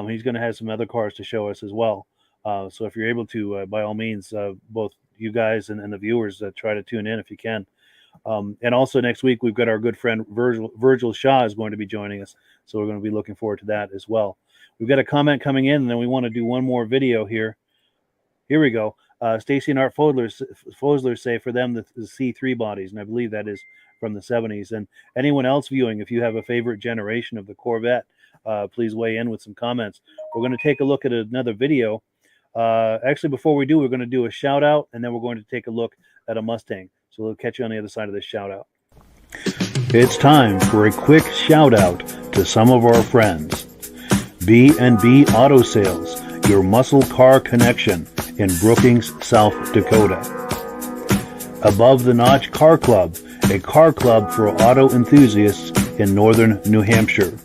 He's going to have some other cars to show us as well. So if you're able to, by all means, both you guys and the viewers, try to tune in if you can. And also next week, we've got our good friend Virgil Shaw is going to be joining us. So we're going to be looking forward to that as well. We've got a comment coming in, and then we want to do one more video here. Here we go. Stacy and Art Fosler say for them the C3 bodies, and I believe that is from the 70s. And anyone else viewing, if you have a favorite generation of the Corvette, please weigh in with some comments. We're going to take a look at another video. Actually, before we do, we're going to do a shout out, and then we're going to take a look at a Mustang. So we'll catch you on the other side of this shout out. It's time for a quick shout out to some of our friends. B&B Auto Sales, your muscle car connection in Brookings, South Dakota. Above the Notch Car Club, a car club for auto enthusiasts in northern New Hampshire.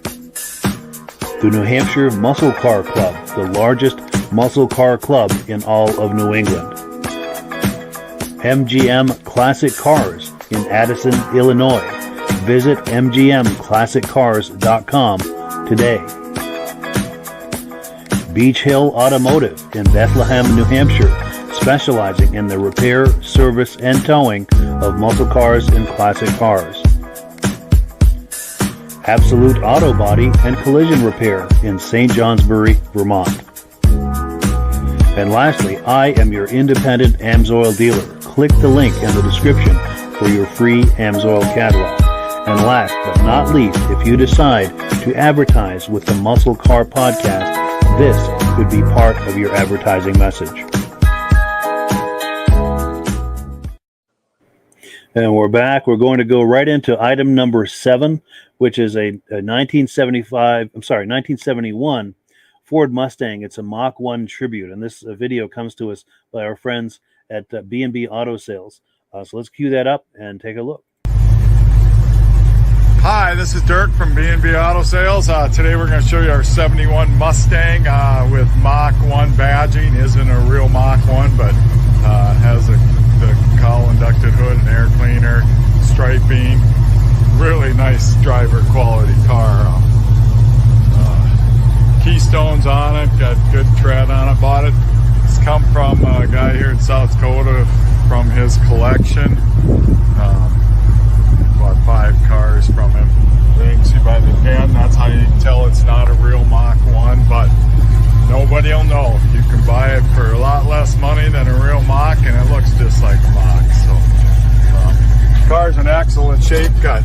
The New Hampshire Muscle Car Club, the largest muscle car club in all of New England. MGM Classic Cars in Addison, Illinois. Visit mgmclassiccars.com today. Beach Hill Automotive in Bethlehem, New Hampshire, specializing in the repair, service, and towing of muscle cars and classic cars. Absolute Auto Body and Collision Repair in St. Johnsbury, Vermont. And lastly, I am your independent AMSOIL dealer. Click the link in the description for your free AMSOIL catalog. And last but not least, if you decide to advertise with the Muscle Car Podcast, this could be part of your advertising message. And we're back. We're going to go right into item number 7, which is a 1971 Ford Mustang. It's a Mach 1 tribute, and this video comes to us by our friends at B&B Auto Sales. So let's cue that up and take a look. Hi, this is Dirk from B&B Auto Sales. Today we're going to show you our 71 Mustang with Mach 1 badging. Isn't a real Mach 1, but has the cowl inducted hood and air cleaner, striping. Really nice driver quality car. Keystones on it, got good tread on it. Bought it. It's come from a guy here in South Dakota from his collection. Bought 5 cars from him. You can see by the pen, that's how you can tell it's not a real Mach 1, but nobody will know. You can buy it for a lot less money than a real Mach, and it looks just like a Mach. So, car's in excellent shape, got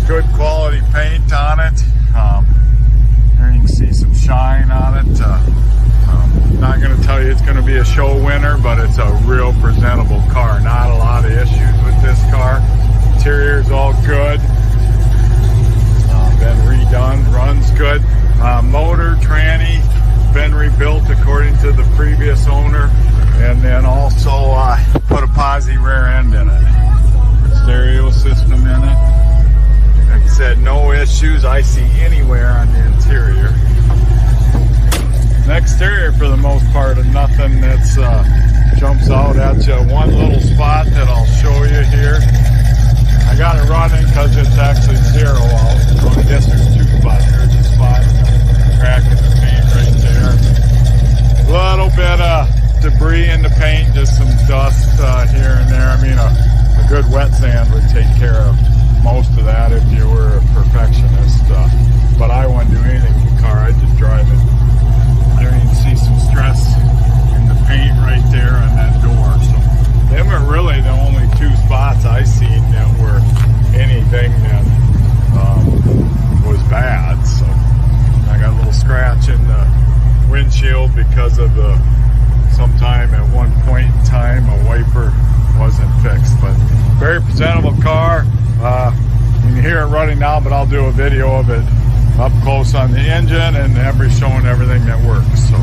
good quality paint on it. Here you can see some shine on it. Not going to tell you it's going to be a show winner, but it's a real presentable car. Not a lot of issues with this car. Interior's all good. Been redone, runs good. Motor, tranny, been rebuilt according to the previous owner, and then also put a posi rear end in it. Stereo system in it. Like I said, no issues I see anywhere on the interior. The exterior, for the most part, is nothing that's jumps out at you. One little spot that I'll show you here. I got it running because it's actually 0 out. So I guess there's 2 spots. There's a spot, crack in the paint right there. A little bit of debris in the paint, just some dust here and there. I mean, a good wet sand would take care of most of that if you were a perfectionist. But I wouldn't do anything with the car. I'd just drive it. There you can see some stress in the paint right there on that door. So them are really the only 2 spots I seen that were anything that was bad. So I got a little scratch in the windshield because of sometime at one point in time a wiper wasn't fixed. But very presentable car. You can hear it running now, but I'll do a video of it up close on the engine and showing everything that works. So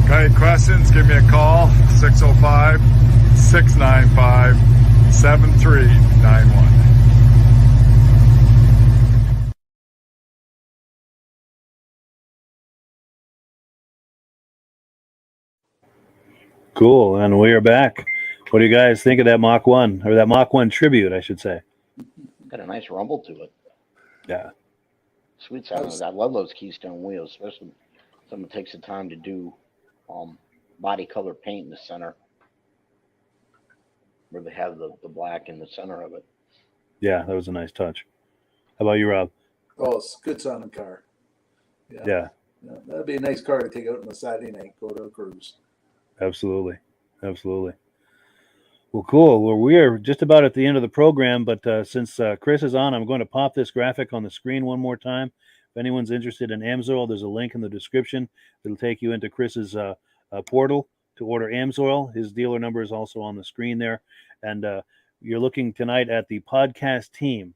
got any questions, give me a call, 605-695-7391. Cool, and we are back. What do you guys think of that Mach 1, or that Mach 1 tribute, I should say? Got a nice rumble to it. Yeah. Sweet sound. I love those Keystone wheels, especially if someone takes the time to do body color paint in the center, where they have the black in the center of it. Yeah, that was a nice touch. How about you, Rob? Oh, it's a good sounding car. Yeah, That'd be a nice car to take out on a Saturday night, go to a cruise. absolutely. Absolutely. Well, cool. Well, we are just about at the end of the program, but since Chris is on, I'm going to pop this graphic on the screen one more time. If anyone's interested in Amsoil, there's a link in the description. It'll take you into Chris's portal to order Amsoil. His dealer number is also on the screen there. And you're looking tonight at the podcast team.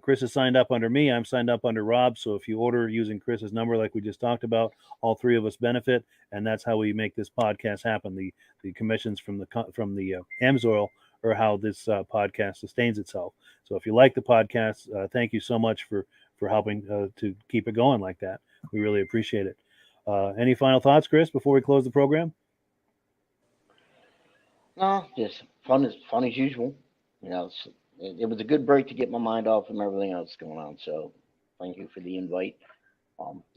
Chris is signed up under me. I'm signed up under Rob. So if you order using Chris's number, like we just talked about, all three of us benefit, and that's how we make this podcast happen. The commissions from the Amsoil are how this podcast sustains itself. So if you like the podcast, thank you so much for helping to keep it going like that. We really appreciate it. Any final thoughts, Chris, before we close the program? No, just fun as usual. You know, it was a good break to get my mind off from everything else going on. So thank you for the invite.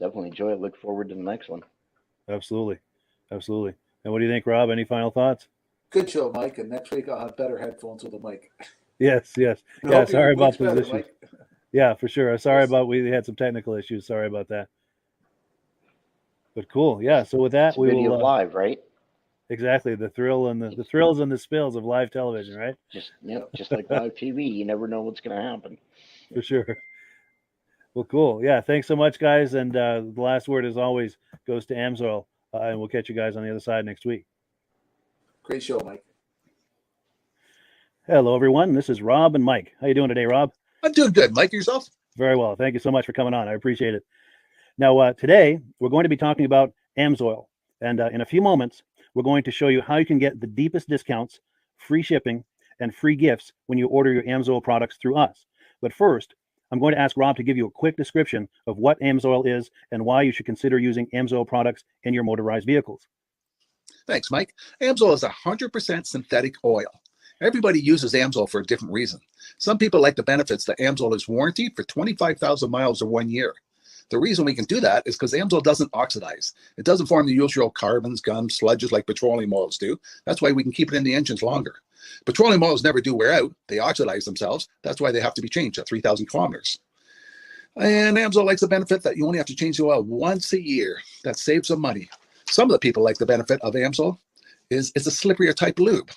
Definitely enjoy it. Look forward to the next one. Absolutely. Absolutely. And what do you think, Rob? Any final thoughts? Good show, Mike. And next week I'll have better headphones with a mic. Yes. Yeah, sorry about those issues. Mike. Yeah, for sure. Sorry about we had some technical issues. Sorry about that. But cool. Yeah. So with that, It's a we video will live, right? exactly the thrill and the thrills and the spills of live television, right? Just like live TV, you never know what's going to happen. For sure. Well, cool. Yeah. Thanks so much, guys. And the last word, as always, goes to Amsoil. And we'll catch you guys on the other side next week. Great show, Mike. Hello, everyone. This is Rob and Mike. How you doing today, Rob? I'm doing good. Mike, yourself? Very well. Thank you so much for coming on. I appreciate it. Now, today, we're going to be talking about Amsoil. And in a few moments, we're going to show you how you can get the deepest discounts, free shipping, and free gifts when you order your Amsoil products through us. But first, I'm going to ask Rob to give you a quick description of what Amsoil is and why you should consider using Amsoil products in your motorized vehicles. Thanks, Mike. Amsoil is 100% synthetic oil. Everybody uses Amsoil for a different reason. Some people like the benefits that Amsoil is warranted for 25,000 miles or 1 year. The reason we can do that is because Amsoil doesn't oxidize. It doesn't form the usual carbons, gums, sludges like petroleum oils do. That's why we can keep it in the engines longer. Petroleum oils never do wear out. They oxidize themselves. That's why they have to be changed at 3,000 kilometers. And Amsoil likes the benefit that you only have to change the oil once a year. That saves some money. Some of the people like the benefit of Amsoil is it's a slipperier type lube.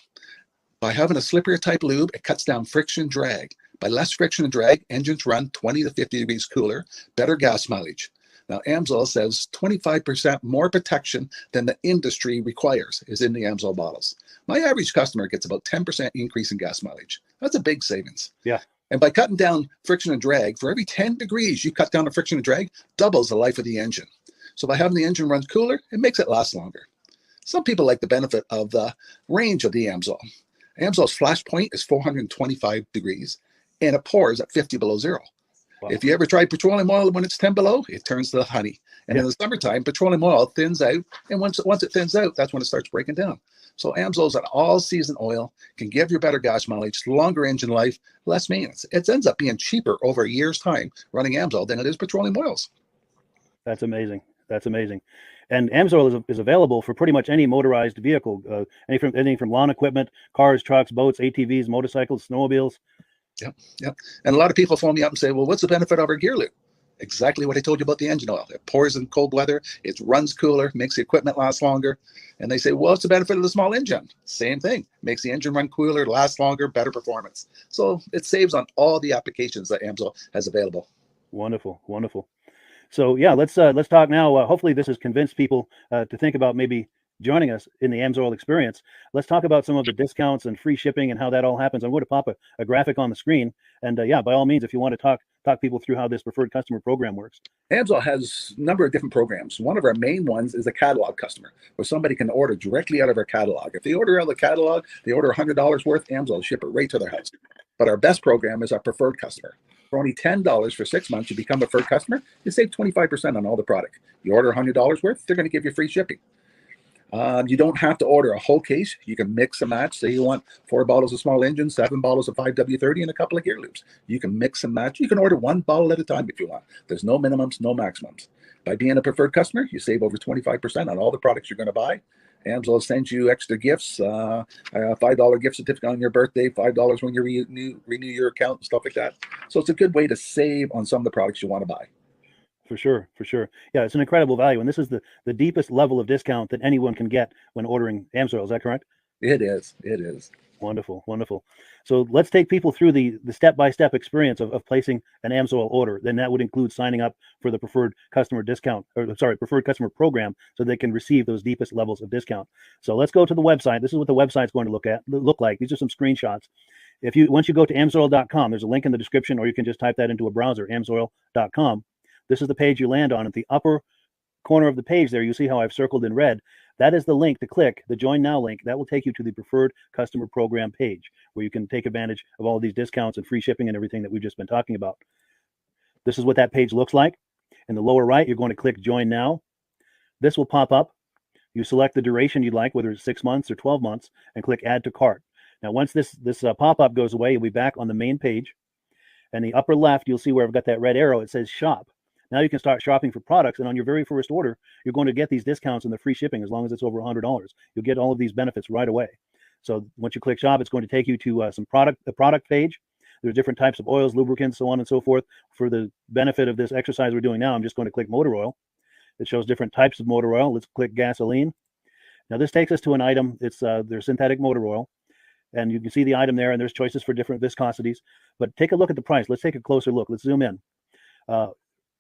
By having a slipperier type lube, it cuts down friction and drag. By less friction and drag, engines run 20 to 50 degrees cooler, better gas mileage. Now, Amsoil says 25% more protection than the industry requires is in the Amsoil bottles. My average customer gets about 10% increase in gas mileage. That's a big savings. Yeah. And by cutting down friction and drag, for every 10 degrees you cut down the friction and drag, doubles the life of the engine. So by having the engine run cooler, it makes it last longer. Some people like the benefit of the range of the Amsoil. Amsoil's flash point is 425 degrees, and it pours at 50 below zero. Wow. If you ever tried petroleum oil when it's 10 below, it turns to honey. And in the summertime, petroleum oil thins out, and once it thins out, that's when it starts breaking down. So Amsoil's an all-season oil, can give you better gas mileage, longer engine life, less maintenance. It ends up being cheaper over a year's time running Amsoil than it is petroleum oils. That's amazing. That's amazing. And Amsoil is available for pretty much any motorized vehicle, anything from lawn equipment, cars, trucks, boats, ATVs, motorcycles, snowmobiles. Yep. And a lot of people phone me up and say, well, what's the benefit of our gear lube? Exactly what I told you about the engine oil. It pours in cold weather, it runs cooler, makes the equipment last longer. And they say, well, what's the benefit of the small engine? Same thing. Makes the engine run cooler, last longer, better performance. So it saves on all the applications that Amsoil has available. Wonderful. Wonderful. So yeah, let's talk now. Hopefully this has convinced people to think about maybe joining us in the Amsoil experience. Let's talk about some of the discounts and free shipping and how that all happens. I'm going to pop a graphic on the screen. And yeah, by all means, if you want to talk people through how this preferred customer program works. Amsoil has a number of different programs. One of our main ones is a catalog customer, where somebody can order directly out of our catalog. If they order out of the catalog, they order $100 worth, Amsoil will ship it right to their house. But our best program is our preferred customer. For only $10 for 6 months, you become a preferred customer, you save 25% on all the product. You order $100 worth, they're going to give you free shipping. You don't have to order a whole case. You can mix and match. Say you want 4 bottles of small engine, 7 bottles of 5W30, and a couple of gear loops. You can mix and match. You can order 1 bottle at a time if you want. There's no minimums, no maximums. By being a preferred customer, you save over 25% on all the products you're going to buy. Amsoil sends you extra gifts, $5 gift certificate on your birthday, $5 when you renew your account and stuff like that. So it's a good way to save on some of the products you want to buy. For sure, for sure. Yeah, it's an incredible value, and this is the deepest level of discount that anyone can get when ordering Amsoil. Is that correct? It is. It is. Wonderful, wonderful. So let's take people through the step-by-step experience of placing an Amsoil order. Then that would include signing up for the preferred customer discount, or sorry, preferred customer program, so they can receive those deepest levels of discount. So let's go to the website. This is what the website's going to look like. These are some screenshots. Once you go to amsoil.com, there's a link in the description, or you can just type that into a browser, amsoil.com. This is the page you land on. At the upper corner of the page there, you see how I've circled in red. That is the link to click, the Join Now link. That will take you to the preferred customer program page, where you can take advantage of all of these discounts and free shipping and everything that we've just been talking about. This is what that page looks like. In the lower right, you're going to click Join Now. This will pop up. You select the duration you'd like, whether it's 6 months or 12 months, and click Add to Cart. Now, once this pop-up goes away, you'll be back on the main page. And the upper left, you'll see where I've got that red arrow. It says Shop. Now you can start shopping for products, and on your very first order, you're going to get these discounts and the free shipping as long as it's over $100. You'll get all of these benefits right away. So once you click Shop, it's going to take you to the product page. There's different types of oils, lubricants, so on and so forth. For the benefit of this exercise we're doing now, I'm just going to click motor oil. It shows different types of motor oil. Let's click gasoline. Now this takes us to an item. It's their synthetic motor oil. And you can see the item there, and there's choices for different viscosities. But take a look at the price. Let's take a closer look. Let's zoom in.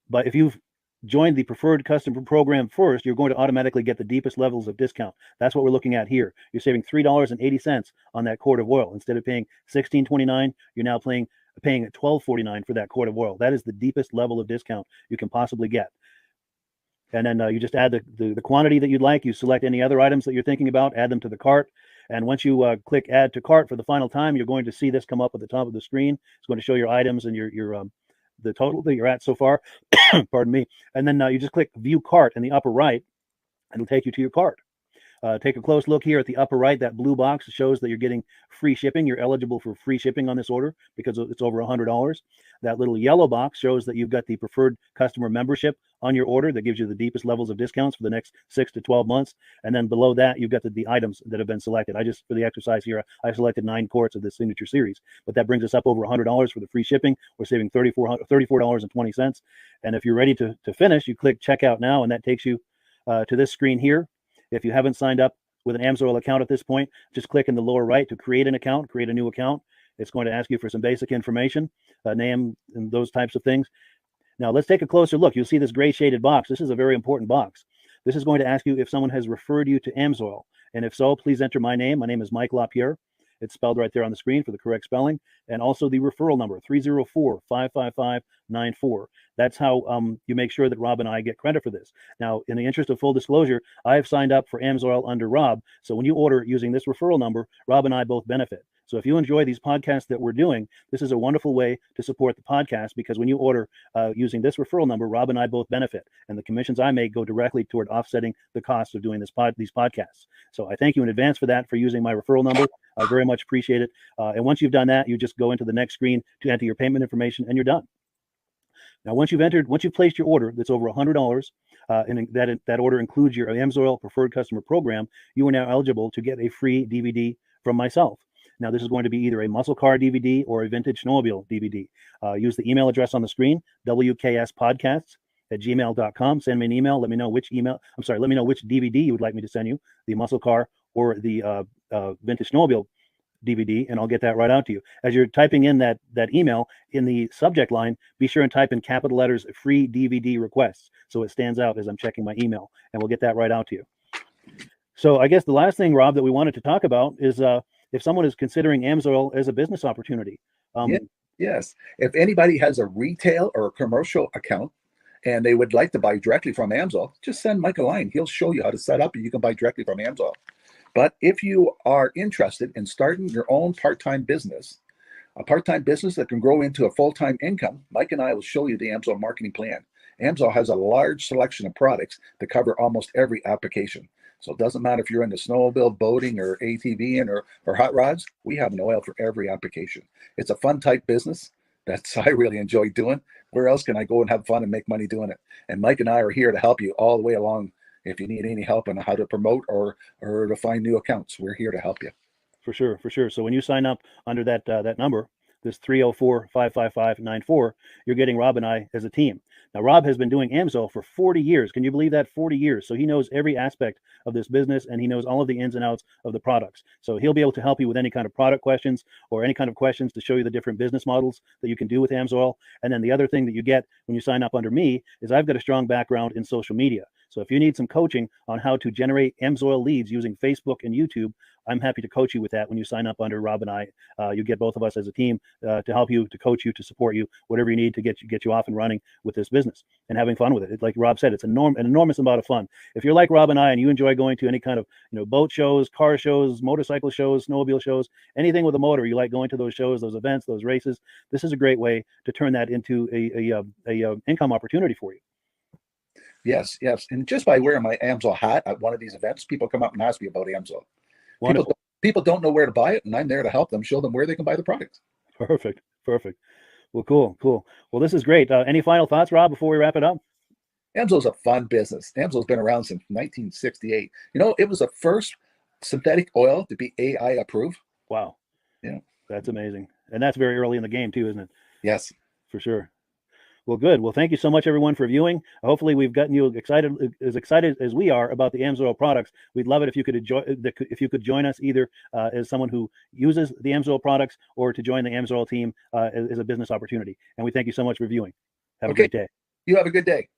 But if you've joined the preferred customer program first, you're going to automatically get the deepest levels of discount. That's what we're looking at here. You're saving $3.80 on that quart of oil. Instead of paying $16.29, you're now paying $12.49 for that quart of oil. That is the deepest level of discount you can possibly get. And then you just add the quantity that you'd like. You select any other items that you're thinking about, add them to the cart. And once you click Add to Cart for the final time, you're going to see this come up at the top of the screen. It's going to show your items and the total that you're at so far. Pardon me. And then you just click View Cart in the upper right, and it'll take you to your cart. Take a close look here at the upper right. That blue box shows that you're getting free shipping. You're eligible for free shipping on this order because it's over $100. That little yellow box shows that you've got the preferred customer membership on your order that gives you the deepest levels of discounts for the next 6 to 12 months. And then below that, you've got the items that have been selected. For the exercise here, I selected 9 quarts of the Signature Series, but that brings us up over $100 for the free shipping. We're saving $34.20. And if you're ready to finish, you click Checkout Now, and that takes you to this screen here. If you haven't signed up with an Amsoil account at this point, just click in the lower right to create an account, create a new account. It's going to ask you for some basic information, name, and those types of things. Now let's take a closer look. You'll see this gray shaded box. This is a very important box. This is going to ask you if someone has referred you to Amsoil. And if so, please enter my name. My name is Mike LaPierre. It's spelled right there on the screen for the correct spelling. And also the referral number, 304-555-94. That's how you make sure that Rob and I get credit for this. Now, in the interest of full disclosure, I have signed up for Amsoil under Rob. So when you order using this referral number, Rob and I both benefit. So if you enjoy these podcasts that we're doing, this is a wonderful way to support the podcast, because when you order using this referral number, Rob and I both benefit. And the commissions I make go directly toward offsetting the cost of doing these podcasts. So I thank you in advance for that, for using my referral number. I very much appreciate it. And once you've done that, you just go into the next screen to enter your payment information, and you're done. Now, once you've placed your order that's over $100, and that order includes your Amsoil Preferred Customer Program, you are now eligible to get a free DVD from myself. Now, this is going to be either a muscle car DVD or a vintage snowmobile DVD. Use the email address on the screen, wkspodcasts@gmail.com. Send me an email. Let me know which DVD you would like me to send you, the muscle car or the vintage snowmobile DVD, and I'll get that right out to you. As you're typing in that email, in the subject line, be sure and type in capital letters, free DVD requests, so it stands out as I'm checking my email, and we'll get that right out to you. So I guess the last thing, Rob, that we wanted to talk about is if someone is considering Amsoil as a business opportunity. Yes. If anybody has a retail or a commercial account and they would like to buy directly from Amsoil, just send Mike a line. He'll show you how to set up, and you can buy directly from Amsoil. But if you are interested in starting your own part-time business, a part-time business that can grow into a full-time income, Mike and I will show you the Amsoil marketing plan. Amsoil has a large selection of products that cover almost every application. So it doesn't matter if you're into snowmobile, boating, or ATVing, or hot rods, we have an oil for every application. It's a fun type business that's I really enjoy doing. Where else can I go and have fun and make money doing it? And Mike and I are here to help you all the way along If you need any help on how to promote or to find new accounts, we're here to help you. For sure, for sure. So when you sign up under that number, this 304-555-94, you're getting Rob and I as a team. Now, Rob has been doing AMSOIL for 40 years. Can you believe that? 40 years. So he knows every aspect of this business, and he knows all of the ins and outs of the products. So he'll be able to help you with any kind of product questions or any kind of questions to show you the different business models that you can do with AMSOIL. And then the other thing that you get when you sign up under me is I've got a strong background in social media. So if you need some coaching on how to generate AMSOIL leads using Facebook and YouTube, I'm happy to coach you with that when you sign up under Rob and I. You get both of us as a team to help you, to coach you, to support you, whatever you need to get you off and running with this business and having fun with it. Like Rob said, it's an enormous amount of fun. If you're like Rob and I and you enjoy going to any kind of boat shows, car shows, motorcycle shows, snowmobile shows, anything with a motor, you like going to those shows, those events, those races, this is a great way to turn that into a income opportunity for you. Yes, yes. And just by wearing my AMSOIL hat at one of these events, people come up and ask me about AMSOIL. People don't know where to buy it, and I'm there to help them, show them where they can buy the product. Perfect. Well, cool. Well, this is great. Any final thoughts, Rob, before we wrap it up? AMSOIL's a fun business. AMSOIL's been around since 1968. It was the first synthetic oil to be AI approved. Wow. Yeah. That's amazing. And that's very early in the game too, isn't it? Yes. For sure. Well, good. Well, thank you so much, everyone, for viewing. Hopefully, we've gotten you excited as we are about the AMSOIL products. We'd love it if you could join us either as someone who uses the AMSOIL products or to join the AMSOIL team as a business opportunity. And we thank you so much for viewing. Have a great day. You have a good day.